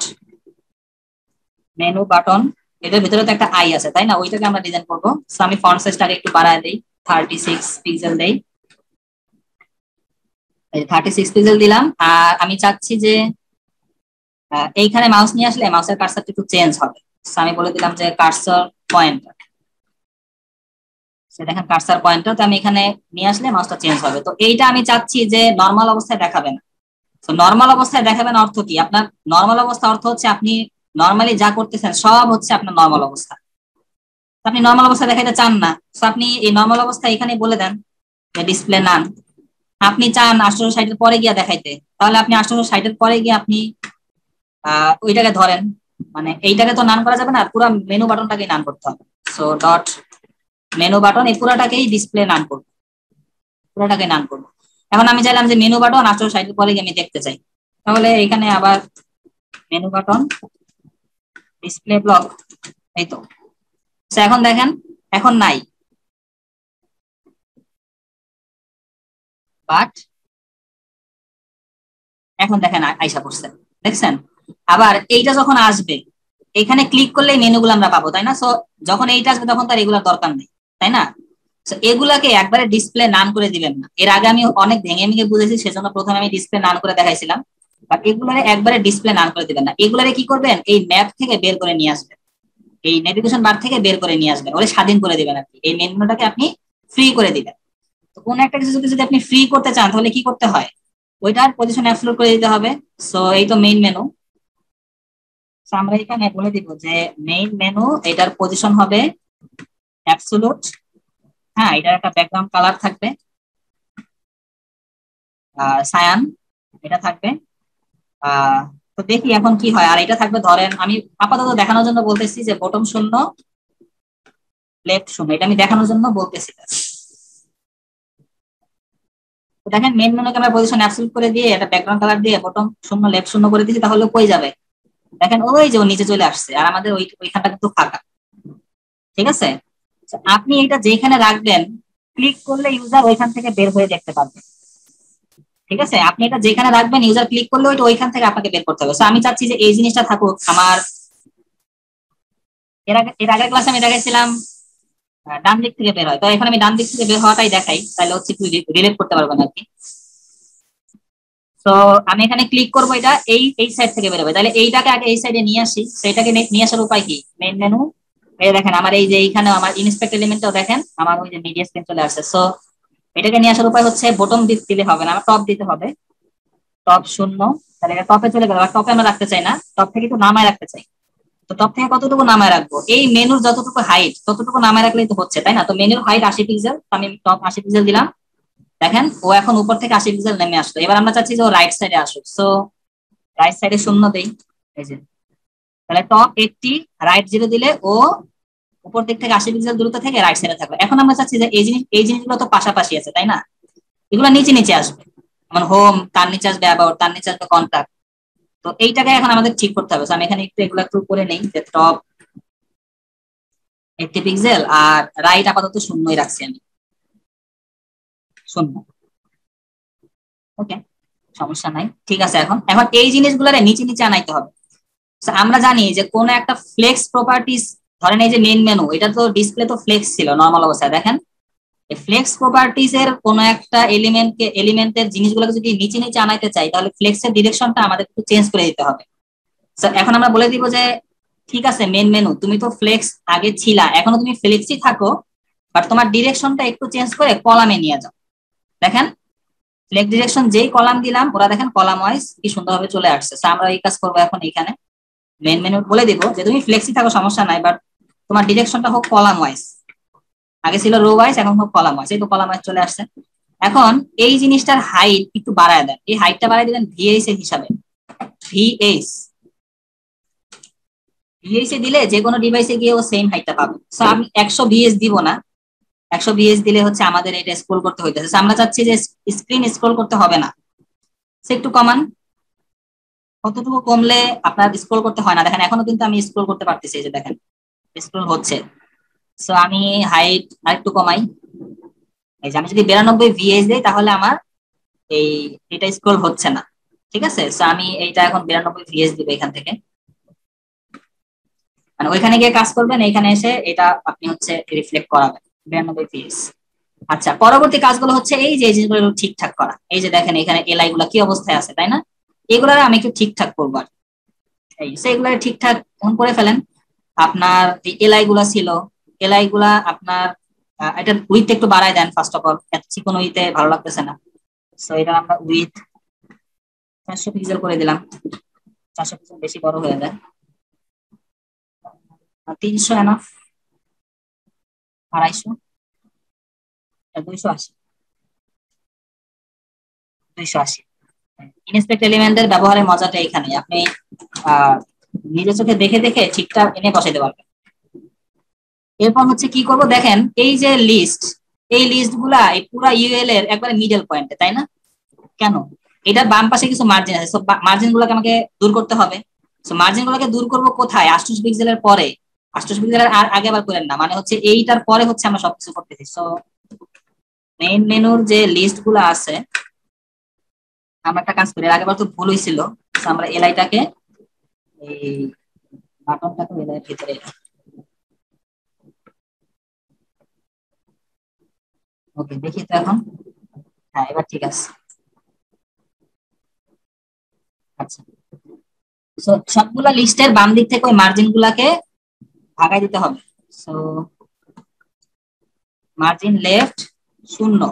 মেনু বাটন, এটার ভিতরে তো একটা আই আছে তাই না, ওইটাকে আমরা ডিজাইন করবো। সো আমি ফন্ট সাইজটাকে একটু বাড়ায় দিই, 36 পিক্সেল দেই। এই 36 পিক্সেল দিলাম। আর আমি চাচ্ছি যে এইখানে মাউস নিয়ে আসলে মাউসের কার্সারটা একটু চেঞ্জ হবে। আমি বলে দিলাম যে কার্সার পয়েন্টার, দেখেন কার্সার পয়েন্টার, তো আমি এখানে নিয়ে আসলে মাউসটা চেঞ্জ হবে। তো এইটা আমি চাচ্ছি যে নর্মাল অবস্থায় দেখাবে না। তো নর্মাল অবস্থায় দেখাবেন অর্থ কি? আপনার নর্মাল অবস্থা অর্থ হচ্ছে আপনি নর্মালি যা করতেছেন সব হচ্ছে আপনার নর্মাল অবস্থা। আপনি নর্মাল অবস্থা দেখাইতে চান না, তো আপনি এই নর্মাল অবস্থা এখানে বলে দেন যে ডিসপ্লে নান। আপনি চান 860 পরে গিয়া দেখাইতে, তাহলে আপনি 860 পরে গিয়ে আপনি ওইটাকে ধরেন, মানে এইটাকে তো নান করা যাবে না, পুরো মেনু বাটনটাকে নান করতে হবে। সো ডট মেনু বাটন, এই পুরাটাকেই ডিসপ্লে নান করবো, পুরোটাকে নান করবো। এখন আমি চাইলাম যে মেনু বাটন 860 পরে গিয়ে আমি দেখতে চাই, তাহলে এখানে আবার মেনু বাটন ডিসপ্লে ব্লক, এই তো। এখন দেখেন এখন নাই, বাট এখন দেখেন আইসা পড়ছে, দেখছেন? আবার এইটা যখন আসবে এখানে ক্লিক করলেই মেনুগুলো আমরা পাবো, তাই না? সো যখন এইটা আসবে তখন তার এগুলোর দরকার নেই, তাই না? এগুলাকে একবারে ডিসপ্লে নান করে দিবেন না। এর আগে আমি অনেক ভেঙে ভেঙে বুঝেছি, সেজন্য প্রথমে আমি ডিসপ্লে নান করে দেখাইছিলাম। বাট এগুলারে একবারে ডিসপ্লে নান করে দিবেন না। এগুলারে কি করবেন, এই ম্যাপ থেকে বের করে নিয়ে আসবেন, এই নেভিগেশন বার থেকে বের করে নিয়ে আসবেন, ওরে স্বাধীন করে দিবেন আর কি। এই মেনুটাকে আপনি ফ্রি করে দিবেন। তো কোন একটা কিছু যদি আপনি ফ্রি করতে চান তাহলে কি করতে হয়, ওইটার পজিশন অ্যাবসলিউট করে দিতে হবে। সো এই তো মেইন মেনু। আমরা এখানে বলে দিব যে মেইন মেনু এটার পজিশন হবে অ্যাবসলিউট। হ্যাঁ, এটার একটা ব্যাকগ্রাউন্ড কালার থাকবে সায়ান, এটা থাকবে। তো দেখি এখন কি হয়। আর এটা থাকবে, ধরেন আমি আপাতত দেখানোর জন্য বলতেছি যে বটম 0 লেফট 0, এটা আমি দেখানোর জন্য বলতেছি। তো দেখেন মেইন মেনুকে আমরা পজিশন অ্যাবসলিউট করে দিয়ে এটা ব্যাকগ্রাউন্ড কালার দিয়ে বটম 0 লেফট 0 করে দিয়েছি, তাহলে কই যাবে? দেখেন ওই যে ও নিচে চলে আসছে, আর আমাদের ওইখানটা কিন্তু ফাঁকা। ঠিক আছে, আপনি এটা যেখানে রাখবেন ক্লিক করলে ইউজার ওইখান থেকে বের হয়ে দেখতে পারবে। ঠিক আছে, আপনি এটা যেখানে রাখবেন ইউজার ক্লিক করলে ওইটা ওইখান থেকে আপনাকে বের করতে হবে। আমি চাচ্ছি যে এই জিনিসটা থাকুক আমার। এর আগের ক্লাসে আমি দেখাইছিলাম ডান দিক থেকে বের হয়, তো এখন আমি ডান দিক থেকে বের হওয়াটাই দেখাই, তাহলে হচ্ছে একটু রিলেট করতে পারবেন আর কি। তো আমি এখানে ক্লিক করবো, এটা এই এই সাইড থেকে বেরোবে, তাহলে এইটাকে আগে এই সাইডে নিয়ে আসি। সেটাকে নিয়ে আসার উপায় কি? মেইন মেনু, এই দেখেন আমার এই যে এইখানে আমার ইনস্পেক্ট এলিমেন্টটাও দেখেন আমার ওই যে মিডিয়া স্ক্রিন চলে আসছে। সো এটাকে নিয়ে আসার উপায় হচ্ছে বটম দিলে হবে না, আমার টপ দিতে হবে। টপ 0, তাহলে এটা টপে চলে গেল। আর টপে আমরা রাখতে চাই না, টপ থেকে একটু নামায় রাখতে চাই। তো টপ থেকে কতটুকু নামায় রাখবো? এই মেনুর যতটুকু হাইট ততটুকু নামায় রাখলেই তো হচ্ছে, তাই না? তো মেনুর হাইট 80 পিক্সেল, আমি টপ 80 পিক্সেল দিলাম। দেখেন ও এখন উপর থেকে 80 পিক্সেল নেমে আসলো। এবার আমরা চাচ্ছি যে ও রাইট সাইডে আসুক। সো রাইট সাইডে 0 দেই, এই যে। তাহলে টপ 80 রাইট 0 দিলে ও উপর দিক থেকে 80 পিক্সেল দূরত্ব থেকে রাইট সাইডে থাকবে। এখন আমরা চাচ্ছি যে এই জিনিসগুলো তো পাশাপাশি আছে, তাই না? এগুলো নিচে নিচে আসবে, যেমন হোম তার নিচে আসবে, অ্যাবাউট তার নিচে আসবে, কন্টাক্ট। তো এইটাকে এখন আমাদের ঠিক করতে হবে। আমি এখানে এগুলো একটু করে নেই, যে টপ 80 পিক্সেল আর রাইট আপাতত 0ই রাখছি আমি, 0। ওকে, সমস্যা নাই, ঠিক আছে। এখন এখন এই জিনিসগুলোরে নিচে নিচে আনাইতে হবে। আমরা জানি যে কোন একটা ফ্লেক্স প্রপার্টিস, ধরেন এই যে মেইন মেনু, এটা তো ডিসপ্লে তো ফ্লেক্স ছিল নর্মাল অবস্থায়। দেখেন এই ফ্লেক্স প্রপার্টিস এর কোন একটা এলিমেন্টের জিনিসগুলোকে যদি নিচে নিচে আনাইতে চাই, তাহলে ফ্লেক্সের ডিরেকশনটা আমাদের একটু চেঞ্জ করে দিতে হবে। এখন আমরা বলে দিব যে ঠিক আছে মেইন মেনু, তুমি তো ফ্লেক্স আগে ছিলা, এখনো তুমি ফ্লেক্সই থাকো, বাট তোমার ডিরেকশনটা একটু চেঞ্জ করে কলামে নিয়ে যাও। দেখেন ফ্লেক্স ডিরেকশন যেই কলাম দিলাম, ওরা দেখেন কলাম ওয়াইজ কি সুন্দরভাবে চলে আসছে। আমরা এই কাজ করবো এখন। এখানে মেইন মেনু বলে দিব যে তুমি ফ্লেক্সি থাকো, সমস্যা নাই, বাট তোমার ডিরেকশনটা হোক কলাম ওয়াইজ। আগে ছিল রো ওয়াইজ, এখন হোক কলাম ওয়াইজ। এই তো কলাম ওয়াইজ চলে আসছে। এখন এই জিনিসটার হাইট একটু বাড়ায় দেন, এই হাইটটা বাড়ায় দিবেন ভিএইচ এর হিসাবে। ভিএইচ ভিএইচ এ দিলে যে কোনো ডিভাইসে গিয়ে ও সেম হাইটটা পাবে। সো আমি 100 ভিএইচ দিব না, 100 ভিএইচ দিলে হচ্ছে আমাদের এটা স্ক্রল করতে হইতেছে। আমরা চাচ্ছি যে স্ক্রিন স্ক্রল করতে হবে না, সে একটু কমান। কতটুকু কমলে আপনার স্ক্রল করতে হয় না? দেখেন এখনো কিন্তু আমি স্ক্রল করতে পারতেছি, এই যে দেখেন স্ক্রল হচ্ছে। সো আমি হাইট আরেকটু কমাই। এই যে আমি যদি 92 ভিএইচ দেই তাহলে আমার এটা স্ক্রল হচ্ছে না। ঠিক আছে, সো আমি এইটা এখন 92 ভিএইচ দিব এখান থেকে। মানে ওইখানে গিয়ে কাজ করবেন, এখানে এসে এটা আপনি হচ্ছে রিফ্লেক্ট করাবেন 92 ভিএইচ। আচ্ছা, পরবর্তী কাজগুলো হচ্ছে এই যে এই জিনিসগুলো ঠিকঠাক করা। এই যে দেখেন এখানে এলআই গুলা কি অবস্থায় আছে, তাই না? এগুলো আমি একটু ঠিকঠাক করবো আর কি। এই সেগুলো ঠিকঠাক অন করে ফেলেন। আপনার এই এলআই গুলা ছিল, এলআই গুলা আপনার এটা উইথ একটু বাড়ায় দেন ফার্স্ট অফ অল, এত চিকন উইথে ভালো লাগতেছে না। সো এটা আমরা উইথ 400 পিক্সেল করে দিলাম, 400 পিক্সেল বেশি বড় হয়ে যায়। 300 এনাফ, 250, 280, 280। ইনস্পেক্ট এলিমেন্টের ব্যবহারের মজাটা এখানে, আপনি আহ নিজের চোখে দেখে দেখে ঠিকঠাক এনে বসাইতে পারবেন। এরপর হচ্ছে কি করব দেখেন, এই যে লিস্ট, এই লিস্ট গুলা এই পুরা ইউএল এর একবারে মিডল পয়েন্টে, তাই না? কেন? এটা বাম পাশে কিছু মার্জিন আছে, সো মার্জিন গুলোকে আমাকে দূর করতে হবে। সো মার্জিন গুলোকে দূর করব কোথায়? 28 পিক্সেলের পরে। 28 পিক্সেলের আর আগে আবার করেন না, মানে হচ্ছে এইটার পরে হচ্ছে আমরা সবকিছু করতেছি। সো মেইন মেনুর যে লিস্ট গুলো আছে, আমরা একটা কাজ করি, এর আগেবার তো ভুল হয়েছিল। So আমরা এলআইটাকে এই বাটনটাকে এলআই এর ভিতরে, ওকে দেখি তো এখন। হ্যাঁ, এবার ঠিক আছে। আচ্ছা, সো সবগুলা লিস্টের বাম দিক থেকে ওই মার্জিন গুলাকে ভাগাই দিতে হবে। সো মার্জিন লেফট 0,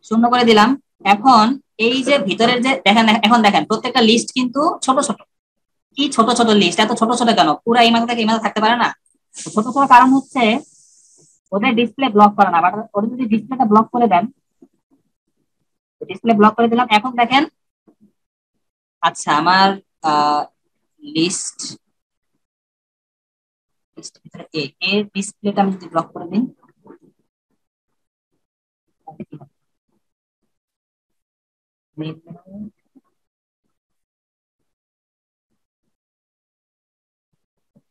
0 করে দিলাম। এখন এই যে ভিতরের যে দেখেন, এখন দেখেন প্রত্যেকটা লিস্ট কিন্তু ছোট ছোট। কি ছোট ছোট লিস্ট? এত ছোট ছোট কেন? পুরা এই মাথা থেকে এই মাথা থাকতে পারে না? ছোট ছোট কারণ হচ্ছে ওদের ডিসপ্লে ব্লক করে না, বাট ওদের যদি ডিসপ্লেটা ব্লক করে দেন, ডিসপ্লে ব্লক করে দিলাম। এখন দেখেন, আচ্ছা আমার লিস্ট, ভিতরে এ এর ডিসপ্লেটা আমি যদি ব্লক করে দিই, তাহলে কি হবে?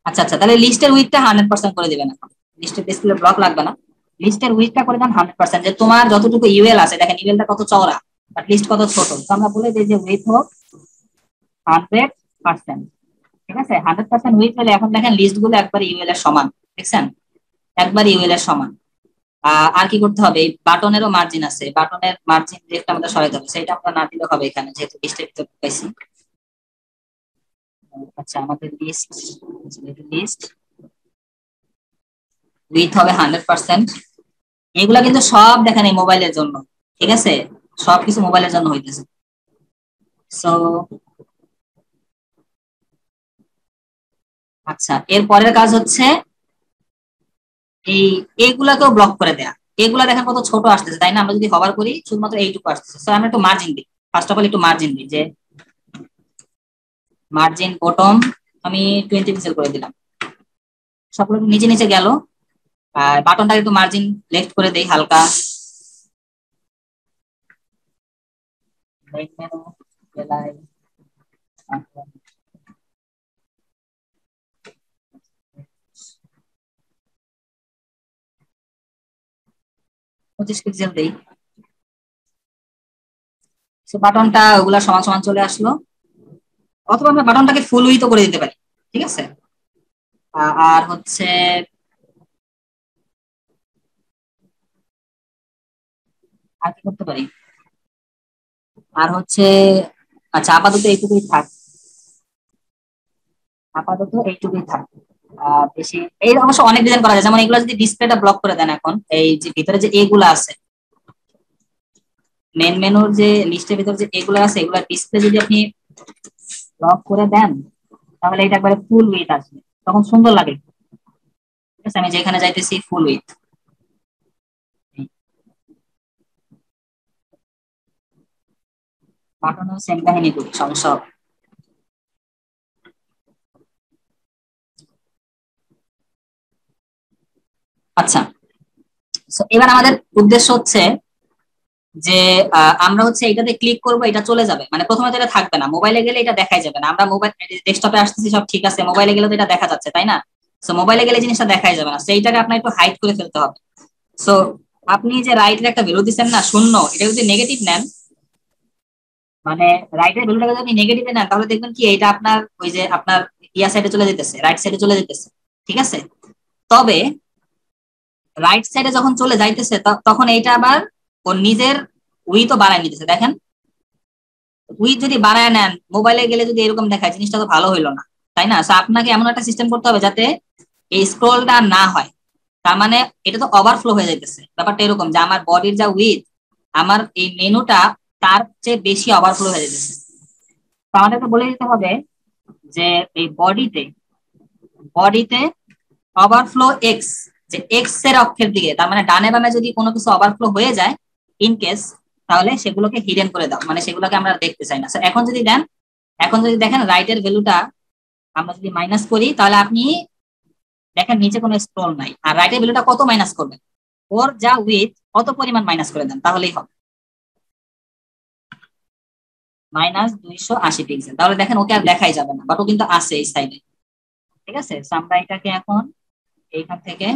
আচ্ছা আচ্ছা, তাহলে লিস্টের উইডথটা 100% করে দিবেন। এখন লিস্টের ডিসপ্লে ব্লক লাগবে না, লিস্টের উইডথটা করে দেন 100%। যে তোমার যতটুকু ইউএল আছে, দেখেন ইউএলটা কত চওড়া বাট লিস্ট কত ছোট, তো আমরা বলে দিই যে উইডথ হোক 100%। ঠিক আছে, 100% উইডথ হলে এখন দেখেন লিস্ট গুলো একবার ইউএল এর সমান, দেখছেন? একবার ইউএল এর সমান। আর কি করতে হবে? এই বাটনেরও মার্জিন আছে, বাটনের মার্জিন লেফট আমাদের সরাইতে হবে, সেটা আমরা না দিলে হবে এখানে, যেহেতু লিস্টের ভিতর পাইছি। আচ্ছা, আমাদের লিস্ট, লিস্ট উইথ হবে 100%। এগুলা কিন্তু সব দেখেন এই মোবাইলের জন্য, ঠিক আছে? সবকিছু মোবাইলের জন্য হইতেছে। সো আচ্ছা, এর পরের কাজ হচ্ছে এই এইগুলাকেও ব্লক করে দেয়া। এগুলা দেখেন কত ছোট আসতেছে, তাই না? আমরা যদি হবার করি শুধুমাত্র এইটুকু আসতেছে। সো আমরা একটু মার্জিন দিই, ফার্স্ট অফ অল একটু মার্জিন দিই, যে মার্জিন বটম আমি 20 পিক্সেল করে দিলাম। সবগুলো নিচে নিচে গেল। আর বাটনটা একটু মার্জিন লেফট করে দেই হালকা। মেইন মেনু, এলআই, 25 পিক্সেল দেই। সো বাটনটা ওগুলা সমান সমান চলে আসলো। অথবা আমরা বাটনটাকে ফুল উইথ করে দিতে পারি, ঠিক আছে? আর হচ্ছে আর কি করতে পারি? আর হচ্ছে আচ্ছা, আপাতত এইটুকুই থাক, আপাতত এইটুকুই থাক। বেশি এই অবশ্য অনেক ডিজাইন করা যায়, যেমন এগুলো যদি ডিসপ্লেটা ব্লক করে দেন, এখন এই যে ভিতরে যে এগুলো আছে, মেন মেনুর যে লিস্টের ভিতরে যে এগুলো আছে, এগুলা ডিসপ্লে যদি আপনি ব্লক করে দেন, তাহলে এটা একবারে ফুল উইথ আসবে, তখন সুন্দর লাগে। ঠিক আছে, আমি যেখানে যাইতেছি ফুল উইথ। বাটনও সেম কাহিনী করি, সমস্যা হবে। আচ্ছা, so এবার আমাদের উদ্দেশ্য হচ্ছে যে আমরা হচ্ছে এটাতে ক্লিক করব, এটা চলে যাবে, মানে প্রথমে তো এটা থাকবে না, মোবাইলে গেলে এটা দেখাই যাবে না। আমরা মোবাইল ডেস্কটপে আসতেছি সব ঠিক আছে, মোবাইলে গেলে তো এটা দেখা যাচ্ছে, তাই না? সো মোবাইলে গেলে জিনিসটা দেখাই যাবে না, সেইটাকে আপনার একটু হাইড করে ফেলতে হবে। সো আপনি যে রাইটের একটা ভ্যালু দিচ্ছেন না 0, এটা যদি নেগেটিভ নেন, মানে রাইটের ভ্যালুটাকে যদি নেগেটিভে নেন, তাহলে দেখবেন কি এটা আপনার ওই যে আপনার ইয়া সাইডে চলে যেতেছে, রাইট সাইডে চলে যেতেছে। ঠিক আছে, তবে রাইট সাইডে যখন চলে যাইতেছে তখন এইটা আবার ওর নিজের উইথও বাড়ায় নিতেছে। দেখেন উইথ যদি বাড়ায় নেন, মোবাইলে গেলে যদি এরকম দেখায়, জিনিসটা তো ভালো হইলো না, তাই না? আপনাকে এমন একটা সিস্টেম করতে হবে যাতে এই স্ক্রলটা না হয়। তার মানে এটা তো ওভারফ্লো হয়ে যাইতেছে। ব্যাপারটা এরকম যে আমার বডির যা উইথ, আমার এই মেনুটা তার চেয়ে বেশি ওভারফ্লো হয়ে যাইতেছে। তো আমাদেরকে বলে দিতে হবে যে এই বডিতে বডিতে ওভারফ্লো এক্স, যে এক্স এর অক্ষের দিকে, তার মানে ডানে বামে যদি কোনো কিছু ওভারফ্লো হয়ে যায় ইন কেস, তাহলে সেগুলোকে হিডেন করে দাও, মানে সেগুলোকে আমরা দেখতে চাই না। এখন যদি দেন, এখন যদি দেখেন রাইটের ভ্যালুটা আমরা যদি মাইনাস করি, তাহলে আপনি দেখেন নিচে কোনো স্ক্রল নাই। আর রাইটের ভ্যালুটা কত মাইনাস করবেন, ওর যা উইথ অত পরিমাণ মাইনাস করে দেন, তাহলেই হবে -280 পিক্সেল। তাহলে দেখেন ওকে আর দেখাই যাবে না, বাট ও কিন্তু আছে এই সাইডে। ঠিক আছে, আমরা এটাকে এখন এইখান থেকে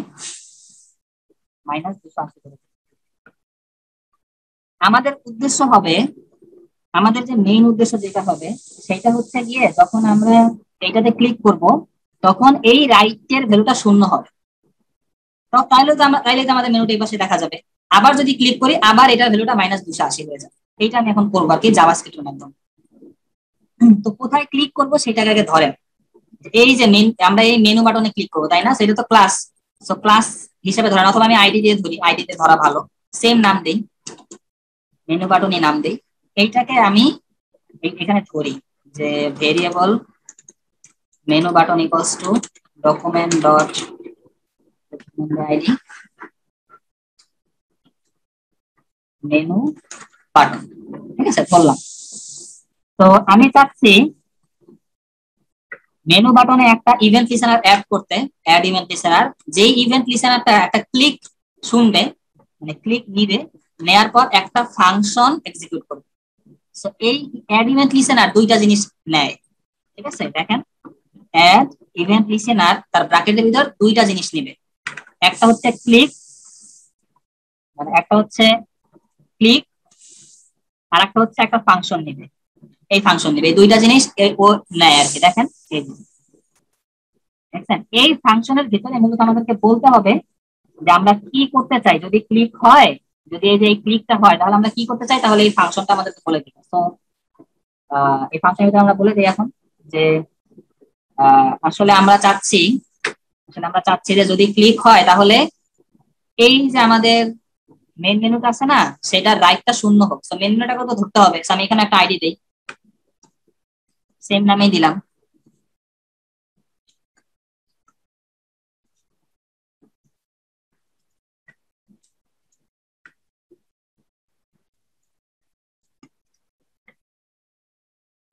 -280 করে দিই। আমাদের উদ্দেশ্য হবে, আমাদের যে মেইন উদ্দেশ্য যেটা হবে সেটা হচ্ছে গিয়ে যখন আমরা এইটাতে ক্লিক করব তখন এই রাইটের ভ্যালুটা 0 হবে। তো তাইলে তো আমাদের মেনুটা এই পাশে দেখা যাবে। আবার যদি ক্লিক করি আবার এটার ভ্যালুটা -280 হয়ে যাবে। এইটা আমি এখন করবো আর কি জাভাস্ক্রিপ্টের মাধ্যমে। তো কোথায় ক্লিক করব সেটাকে আগে ধরেন। এই যে আমরা এই মেনু বাটনে ক্লিক করবো, তাই না? সেটা তো ক্লাস, সো ক্লাস হিসেবে ধরেন, অথবা আমি আইডি দিয়ে ধরি, আইডি তে ধরা ভালো। সেম নাম দেই, মেনু বাটনে নাম দেই। এইটাকে আমি এখানে ধরি যে variable menu button equals to document dot ID menu button. ঠিক আছে, বললাম। তো আমি চাচ্ছি মেনু বাটনে একটা ইভেন্ট লিসেনার অ্যাড করতে, অ্যাড ইভেন্ট লিসেনার। যেই ইভেন্ট লিসেনারটা একটা ক্লিক শুনবে, মানে ক্লিক নিবে, নেয়ার পর একটা ফাংশন এক্সিকিউট করবে। সো এই অ্যাড ইভেন্ট লিসেনার দুইটা জিনিস নেয়। ঠিক আছে, দেখেন অ্যাড ইভেন্ট লিসেনার তার ব্র্যাকেটের ভিতর দুইটা জিনিস নেবে। একটা হচ্ছে ক্লিক, মানে একটা হচ্ছে ক্লিক, আর একটা হচ্ছে একটা ফাংশন নেবে। এই ফাংশন নেবে, এই দুইটা জিনিস ও নেয় আর কি। দেখেন এই ফাংশনের ভিতরে মূলত আমাদেরকে বলতে হবে যে আমরা কি করতে চাই। যদি ক্লিক হয়, যদি এই যে এই ক্লিকটা হয়, তাহলে আমরা কি করতে চাই, তাহলে এই ফাংশনটা আমাদেরকে বলে দিবে। তো এই ফাংশনের ভিতরে আমরা বলে দিই এখন যে আসলে আমরা চাচ্ছি, যে যদি ক্লিক হয় তাহলে এই যে আমাদের মেন মেনুটা আছে না, সেটা রাইটটা 0 হোক। তো মেন মেনুটা কত ধরতে হবে, আমি এখানে একটা আইডি দেই, সেম নামেই দিলাম।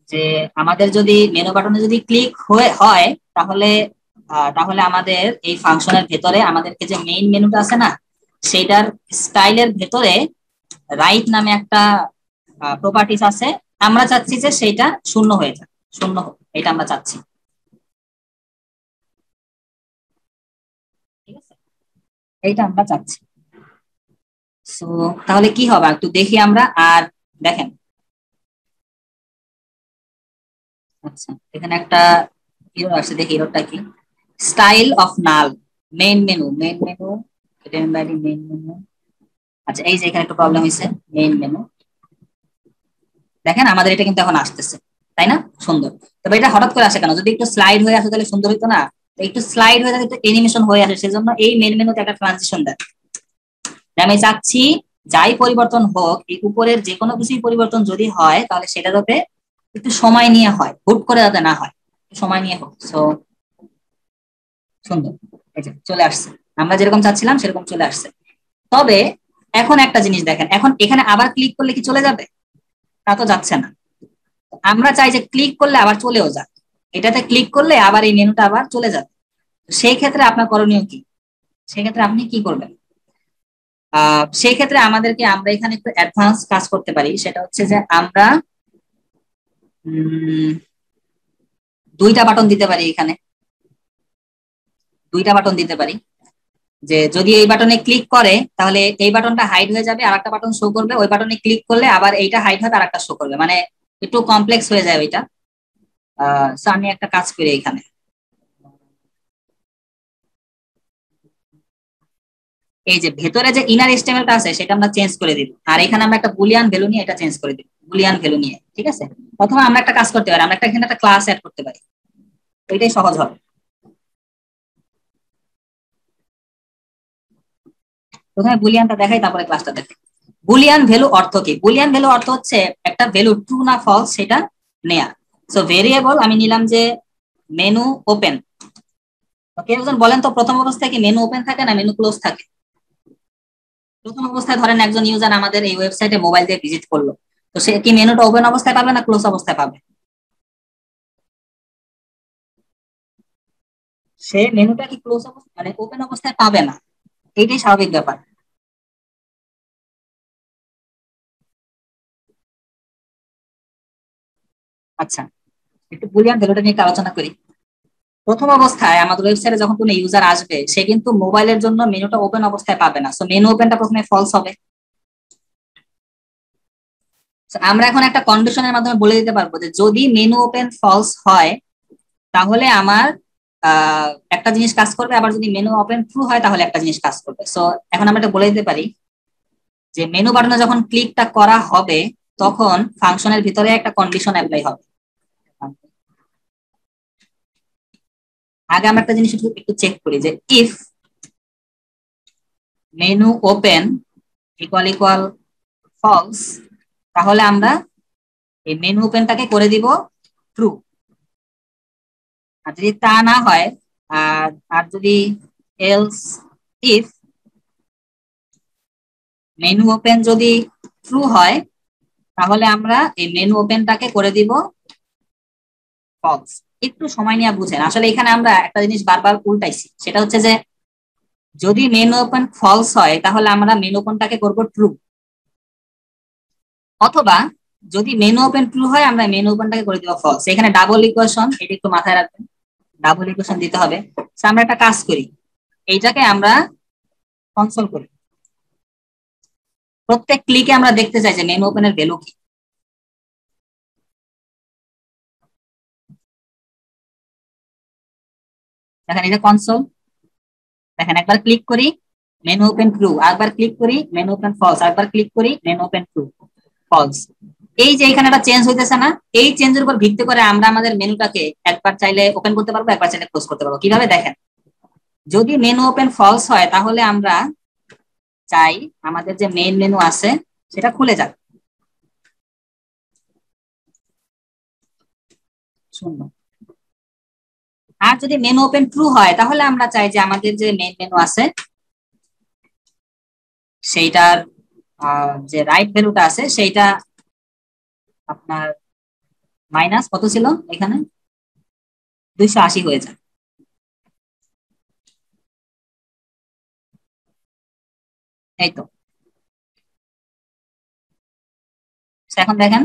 যে আমাদের যদি মেনু বাটনে যদি ক্লিক হয় তাহলে তাহলে আমাদের এই ফাংশনের ভেতরে আমাদেরকে যে মেইন মেনুটা আছে না, সেটার স্টাইলের ভেতরে রাইট নামে একটা প্রপার্টিস আছে। আমরা চাচ্ছি যে সেইটা 0 হয়ে যাক, 0 হোক, এটা আমরা চাচ্ছি। ঠিক আছে, এইটা আমরা চাচ্ছি। সো তাহলে কি হবে একটু দেখি আমরা। আর দেখেন, আচ্ছা এখানে একটা এরর আসছে, দেখি এররটা কি। Style of null main menu, main menu, main menu. আচ্ছা এই যে এখানে একটা প্রবলেম হয়েছে, মেইন মেনু। দেখেন আমাদের এটা কিন্তু এখন আসতেছে, তাই না? সুন্দর। তবে এটা হঠাৎ করে আসে কেন? যদি একটু স্লাইড হয়ে আসে তাহলে সুন্দর হইতো না? তো একটু স্লাইড হয়ে যাবে, একটু অ্যানিমেশন হয়ে আসে, সেজন্য এই মেইন মেনুতে একটা ট্রানজিশন দেয়। আমি চাচ্ছি যাই পরিবর্তন হোক, এই উপরের যে কোনো কিছুই পরিবর্তন যদি হয় তাহলে সেটা যাতে একটু সময় নিয়ে হয়, হুট করে যাতে না হয়, সময় নিয়ে হোক। সো সুন্দর, এই যে চলে আসছে, আমরা যেরকম চাচ্ছিলাম সেরকম চলে আসছে। তবে এখন একটা জিনিস দেখেন, এখন এখানে আবার ক্লিক করলে কি চলে যাবে? তা তো যাচ্ছে না। আমরা চাই যে ক্লিক করলে আবার চলেও যাক, এটাতে ক্লিক করলে আবার এই মেনুটা আবার চলে যাবে। সেই ক্ষেত্রে আপনার করণীয় কি? সেই ক্ষেত্রে আপনি কি করবেন? সেই ক্ষেত্রে আমাদেরকে, আমরা এখানে একটু অ্যাডভান্স কাজ করতে পারি। সেটা হচ্ছে যে আমরা দুইটা বাটন দিতে পারি, এখানে দুইটা বাটন দিতে পারি। যে যদি এই বাটনে ক্লিক করে তাহলে এই বাটনটা হাইড হয়ে যাবে, আর একটা বাটন শো করবে। ওই বাটনে ক্লিক করলে আবার এইটা হাইড হবে, আর একটা শো করবে, মানে একটু কমপ্লেক্স হয়ে যায় ওইটা। আমি একটা কাজ করি এখানে, এই যে ভেতরে যে ইনার এস্টিমেলটা আছে সেটা আমরা চেঞ্জ করে দিব, আর এখানে আমরা একটা বুলিয়ান ভ্যালু নিয়ে এটা চেঞ্জ করে দিব, বুলিয়ান ভ্যালু নিয়ে। ঠিক আছে, অথবা আমরা একটা কাজ করতে পারি, আমরা এখানে একটা ক্লাস অ্যাড করতে পারি, এটাই সহজ হবে। প্রথমে বুলিয়ানটা দেখাই, তারপরে ক্লাসটা দেখাই। বুলিয়ান ভ্যালু অর্থ কি? বুলিয়ান ভ্যালু অর্থ হচ্ছে একটা ভ্যালু ট্রু না ফলস সেটা নেয়া। সো ভেরিয়েবল আমি নিলাম যে মেনু ওপেন। কেউ একজন বলেন তো, প্রথম অবস্থায় কি মেনু ওপেন থাকে না মেনু ক্লোজ থাকে? প্রথম অবস্থায় ধরেন একজন ইউজার আমাদের এই ওয়েবসাইটে মোবাইল দিয়ে ভিজিট করলো, তো সে কি মেনুটা ওপেন অবস্থায় পাবে না ক্লোজ অবস্থায় পাবে? সে মেনুটা কি ক্লোজ অবস্থায় মানে ওপেন অবস্থায় পাবে না, এইটাই স্বাভাবিক ব্যাপার। আচ্ছা, একটু বুলিয়ান ভ্যালুটা নিয়ে একটু আলোচনা করি। প্রথম অবস্থায় আমাদের ওয়েবসাইটে যখন কোনো ইউজার আসবে, সে কিন্তু মোবাইলের জন্য মেনুটা ওপেন অবস্থায় পাবে না, সো মেনু ওপেনটা প্রথমে ফলস হবে। So, আমরা এখন একটা কন্ডিশনের মাধ্যমে বলে দিতে পারবো যে যদি মেনু ওপেন ফলস হয় তাহলে আমার একটা জিনিস কাজ করবে, আবার যদি মেনু ওপেন ট্রু হয় তাহলে একটা জিনিস কাজ করবে। সো এখন আমরা এটা বলে দিতে পারি যে মেনু বাটনে যখন ক্লিকটা করা হবে তখন ফাংশনের ভিতরে একটা কন্ডিশন অ্যাপ্লাই হবে। আগে আমরা একটা জিনিস একটু চেক করি যে if menu open equal equal false, তাহলে আমরা এই মেনু ওপেনটাকে করে দিব ট্রু। আর যদি তা না হয়, আর যদি এলস ইফ মেনু ওপেন যদি ট্রু হয় তাহলে আমরা এই মেনু ওপেনটাকে করে দিব ফলস। একটু সময় নিয়ে বুঝেন, আসলে এখানে আমরা একটা জিনিস বারবার উল্টাইছি, সেটা হচ্ছে যে যদি মেনু ওপেন ফলস হয় তাহলে আমরা মেনু ওপেনটাকে করব ট্রু, অথবা যদি মেনু ওপেন ট্রু হয় আমরা মেনু ওপেনটাকে করে দিব ফলস। এখানে ডাবল ইকুয়েশন, এটা একটু মাথায় রাখবেন, ডাবল ইকুয়েশন দিতে হবে। আমরা একটা কাজ করি, এইটাকে আমরা কনসোল করি, প্রত্যেক ক্লিকে আমরা দেখতে চাই যে মেনু ওপেনের ভ্যালু কি। দেখেন এই যে কনসোল, দেখেন একবার ক্লিক করি মেনু ওপেন ট্রু, আরেকবার ক্লিক করি মেনু ওপেন ফলস, আরেকবার ক্লিক করি মেনু ওপেন ট্রু ফলস। এই যে এখানে একটা চেঞ্জ হইতেছে না, এই চেঞ্জের উপর ভিত্তি করে আমরা আমাদের মেনুটাকে একবার চাইলে ওপেন করতে পারবো, একবার চাইলে ক্লোজ করতে পারবো। কিভাবে দেখেন, যদি মেনু ওপেন ফলস হয় তাহলে আমরা চাই আমাদের যে মেইন মেনু আছে সেটা খুলে যাক, শূন্য। আর যদি মেনু ওপেন ট্রু হয় তাহলে আমরা চাই যে আমাদের যে মেইন মেনু আছে সেইটার যে রাইট ভ্যালুটা আছে সেইটা আপনার মাইনাস কত ছিল এখানে, 280 হয়ে যায়। এই তো এখন দেখেন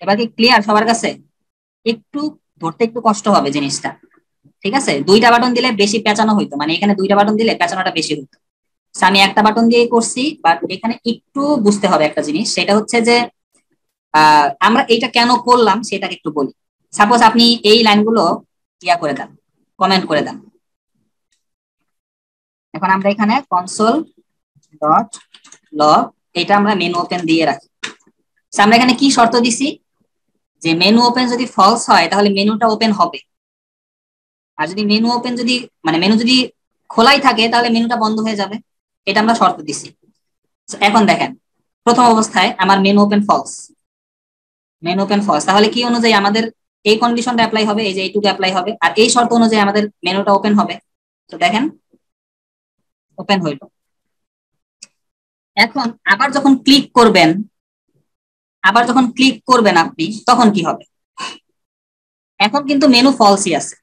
এবার কি ক্লিয়ার সবার কাছে? একটু ধরতে একটু কষ্ট হবে জিনিসটা, ঠিক আছে? দুইটা বাটন দিলে বেশি পেঁচানো হইতো, মানে এখানে দুইটা বাটন দিলে পেঁচানোটা বেশি হইতো। আমি একটা বাটন দিয়ে করছি, বাট এখানে একটু বুঝতে হবে একটা জিনিস, সেটা হচ্ছে যে আমরা এইটা কেন করলাম সেটাকে একটু বলি। সাপোজ আপনি এই লাইনগুলো ইয়া করে দেন, কমেন্ট করে দেন। এখন আমরা এখানে কনসোল ডট লগ, এটা আমরা মেনু ওপেন দিয়ে রাখি। আমরা এখানে কি শর্ত দিছি, যে মেনু ওপেন যদি ফলস হয় তাহলে মেনুটা ওপেন হবে, আর যদি মেনু ওপেন যদি মানে মেনু যদি খোলাই থাকে তাহলে মেনুটা বন্ধ হয়ে যাবে, এটা আমরা শর্ত দিছি। এখন দেখেন প্রথম অবস্থায় আমার menu open false, menu open false, তাহলে কি অনুযায়ী আমাদের এই কন্ডিশনটা অ্যাপ্লাই হবে, এই যে এইটুকু অ্যাপ্লাই হবে, আর এই শর্ত অনুযায়ী আমাদের মেনুটা ওপেন হবে। তো দেখেন ওপেন হইল। এখন আবার যখন ক্লিক করবেন, আপনি তখন কি হবে? এখন কিন্তু মেনু ফলসই আছে,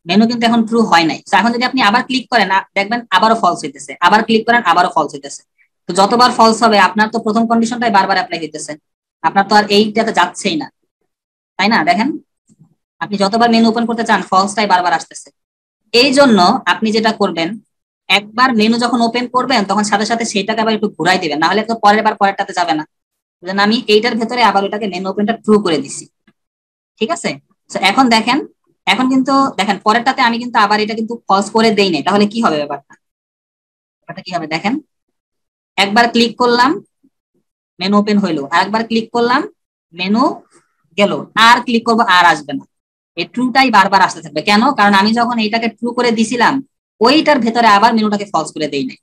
মেনু কিন্তু এখন ট্রু হয় নাই। তো এখন যদি আপনি আবার ক্লিক করেন দেখবেন আবারও ফলস হইতেছে, আবার ক্লিক করেন আবারও ফলস হইতেছে। তো যতবার ফলস হবে আপনার তো প্রথম কন্ডিশনটাই বারবার অ্যাপ্লাই হইতেছে, আপনার তো আর এইটাতে যাচ্ছেই না, তাই না? দেখেন আপনি যতবার মেনু ওপেন করতে চান ফলসটাই বারবার আসতেছে। এই জন্য আপনি যেটা করবেন, একবার মেনু যখন ওপেন করবেন তখন সাথে সাথে সেইটাকে আবার একটু ঘুরাই দিবেন, না হলে তো পরের বার পরেরটাতে যাবে না। আমি এইটার ভেতরে আবার ওটাকে মেনু ওপেনটা ট্রু করে দিছি, ঠিক আছে? এখন দেখেন এখন কিন্তু দেখেন পরেরটাতে আমি কিন্তু আবার এটা কিন্তু ফলস করে দেই নাই, তাহলে কি হবে ব্যাপারটা কি হবে দেখেন, একবার ক্লিক করলাম মেনু ওপেন হইলো, আর একবার ক্লিক করলাম মেনু গেল, আর ক্লিক করবো আর আসবে না। এই ট্রুটাই বারবার আসতে থাকবে, কেন? কারণ আমি যখন এইটাকে ট্রু করে দিছিলাম ওইটার ভেতরে আবার মেনুটাকে ফলস করে দেই নাই,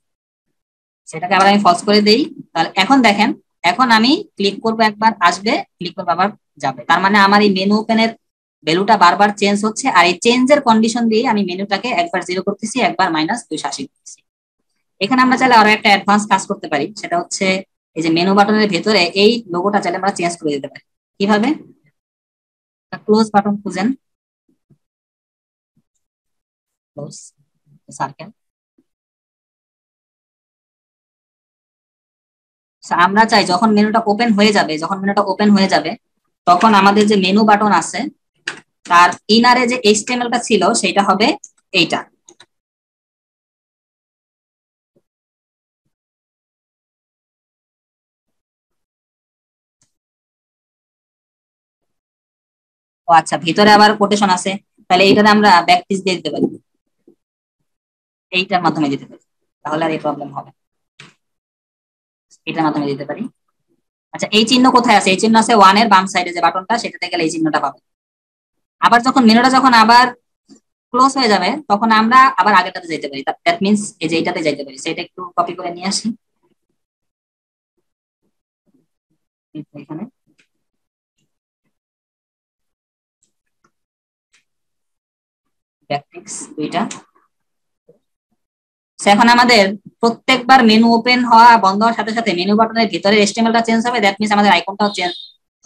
সেটাকে আবার আমি ফলস করে দেই। তাহলে এখন দেখেন, এখন আমি ক্লিক করবো একবার আসবে, ক্লিক করবো আবার যাবে, তার মানে আমার এই মেনু ওপেনের ভ্যালুটা বারবার চেঞ্জ হচ্ছে, আর এই চেঞ্জের কন্ডিশন দিয়ে আমি মেনুটাকে একবার 0 করতেছি, একবার -280 করতেছি। এখানে আমরা চাইলে আরো একটা অ্যাডভান্স কাজ করতে পারি, সেটা হচ্ছে এই যে মেনু বাটনের ভেতরে এই লোগোটা চাইলে আমরা চেঞ্জ করে দিতে পারি। কিভাবে? ক্লোজ বাটন খুঁজেন, ক্লোজ সার্কেল। আমরা চাই যখন মেনুটা ওপেন হয়ে যাবে, তখন আমাদের যে মেনু বাটন আছে তার ইনারে যে এইচটিএমএলটা ছিল সেটা হবে এইটা। ও আচ্ছা, ভিতরে আবার কোটেশন আছে, তাহলে এইটাতে আমরা ব্যাকটিস দিয়ে দিতে পারি, এইটার মাধ্যমে দিতে পারি, তাহলে আর এই প্রবলেম হবে, এটার মাধ্যমে দিতে পারি। আচ্ছা, এই চিহ্ন কোথায় আছে? এই চিহ্ন আছে 1 এর বাম সাইডে যে বাটনটা, সেটাতে গেলে এই চিহ্নটা পাবে। আবার যখন মেনুটা যখন আবার ক্লোজ হয়ে যাবে তখন আমরা আবার আগেরটাতে যেতে পারি, দ্যাট মিন্স এই যে এইটাতে যেতে পারি। সেটা একটু কপি করে নিয়ে আসি এখানে, ব্যাকটিক্স দুইটা। এখন আমাদের প্রত্যেকবার মেনু ওপেন হওয়া বন্ধ হওয়ার সাথে সাথে মেনু বাটনের ভিতরে এইচটিএমএলটা চেঞ্জ হবে, দ্যাট মিন্স আমাদের আইকনটাও চেঞ্জ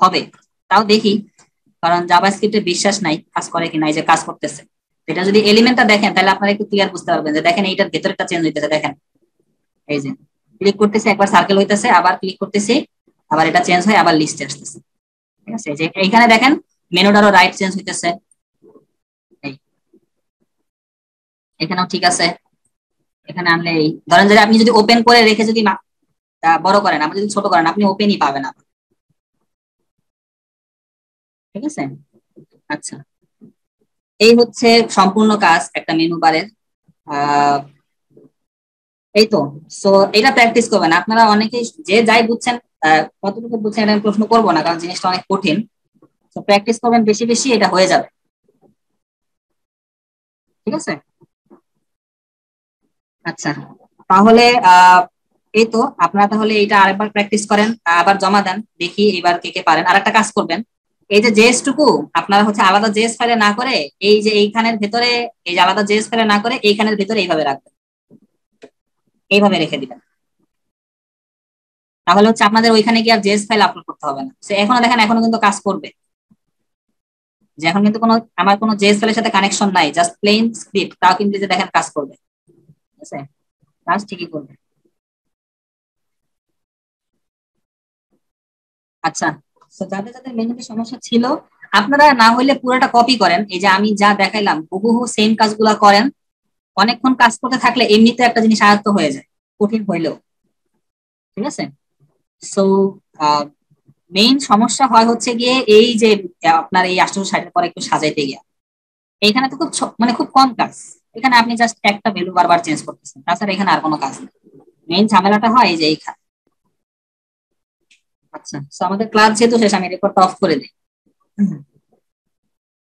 হবে। তাও দেখি, কারণ জাভাস্ক্রিপ্টে বিশ্বাস নাই কাজ করে কিনা, এই যে কাজ করতেছে। এটা যদি এলিমেন্টটা দেখেন তাহলে আপনারা একটু ক্লিয়ার বুঝতে পারবেন যে দেখেন এইটার ভেতরটা চেঞ্জ হইতেছে। দেখেন এই যে ক্লিক করতেছে একবার সার্কেল হইতেছে, আবার ক্লিক করতেছি আবার এটা চেঞ্জ হয়, আবার লিস্টে আসতেছে। ঠিক আছে, যে এইখানে দেখেন মেনুটারও রাইট চেঞ্জ হইতেছে, এই এখানেও ঠিক আছে। এখানে আনলে এই ধরেন যে আপনি যদি ওপেন করে রেখে যদি বড় করেন, আপনি যদি ছোট করেন আপনি ওপেনই পাবেন আবার। ঠিক আছে, আচ্ছা এই হচ্ছে সম্পূর্ণ কাজ একটা মেনু বারের। আহ এই তো, সো এটা প্র্যাকটিস করবেন আপনারা অনেকেই, যে যাই বুঝছেন কতটুকু বুঝছেন এটা আমি প্রশ্ন করবো না, কারণ জিনিসটা অনেক কঠিন। তো প্র্যাকটিস করবেন বেশি বেশি, এটা হয়ে যাবে। ঠিক আছে, আচ্ছা তাহলে এই তো আপনারা তাহলে এটা আরেকবার প্র্যাকটিস করেন, আবার জমা দেন, দেখি এবার কে কে পারেন। আর একটা কাজ করবেন, এই যে জেএস টুকু আপনারা হচ্ছে আলাদা জেএস ফাইলে না করে, এই যে এইখানের ভেতরে, এই যে আলাদা জেএস ফাইলে না করে এইখানের ভেতরে এইভাবে রাখবেন, এইভাবে রেখে দিবেন। তাহলে হচ্ছে আপনাদের ওইখানে গিয়ে আর জেএস ফাইল আপলোড করতে হবে না। সে এখনো দেখেন এখনো কিন্তু কাজ করবে, যে এখন কিন্তু কোনো আমার কোনো জেএস ফাইলের সাথে কানেকশন নাই, জাস্ট প্লেন স্ক্রিপ্ট, তাও কিন্তু যে দেখেন কাজ করবে। ঠিক আছে, কাজ ঠিকই করবে। আচ্ছা, তো যাদের যাদের মেনুতে সমস্যা ছিল আপনারা না হইলে পুরোটা কপি করেন, এই যে আমি যা দেখাইলাম হুবহু সেম কাজগুলা করেন। অনেকক্ষণ কাজ করতে থাকলে এমনিতে একটা জিনিস আয়ত্ত হয়ে যায়, কঠিন হইলেও। ঠিক আছে, সো মেইন সমস্যা হয় হচ্ছে গিয়ে এই যে আপনার এই 860 পরে একটু সাজাইতে গিয়া, এইখানে তো খুব মানে খুব কম কাজ, এখানে আপনি জাস্ট একটা ভ্যালু বারবার চেঞ্জ করতেছেন, তাছাড়া এখানে আর কোনো কাজ নেই। মেইন ঝামেলাটা হয় এই যে এইখানে। আচ্ছা, তো আমাদের ক্লাস যেহেতু শেষ আমি রেকর্ডটা অফ করে দিই।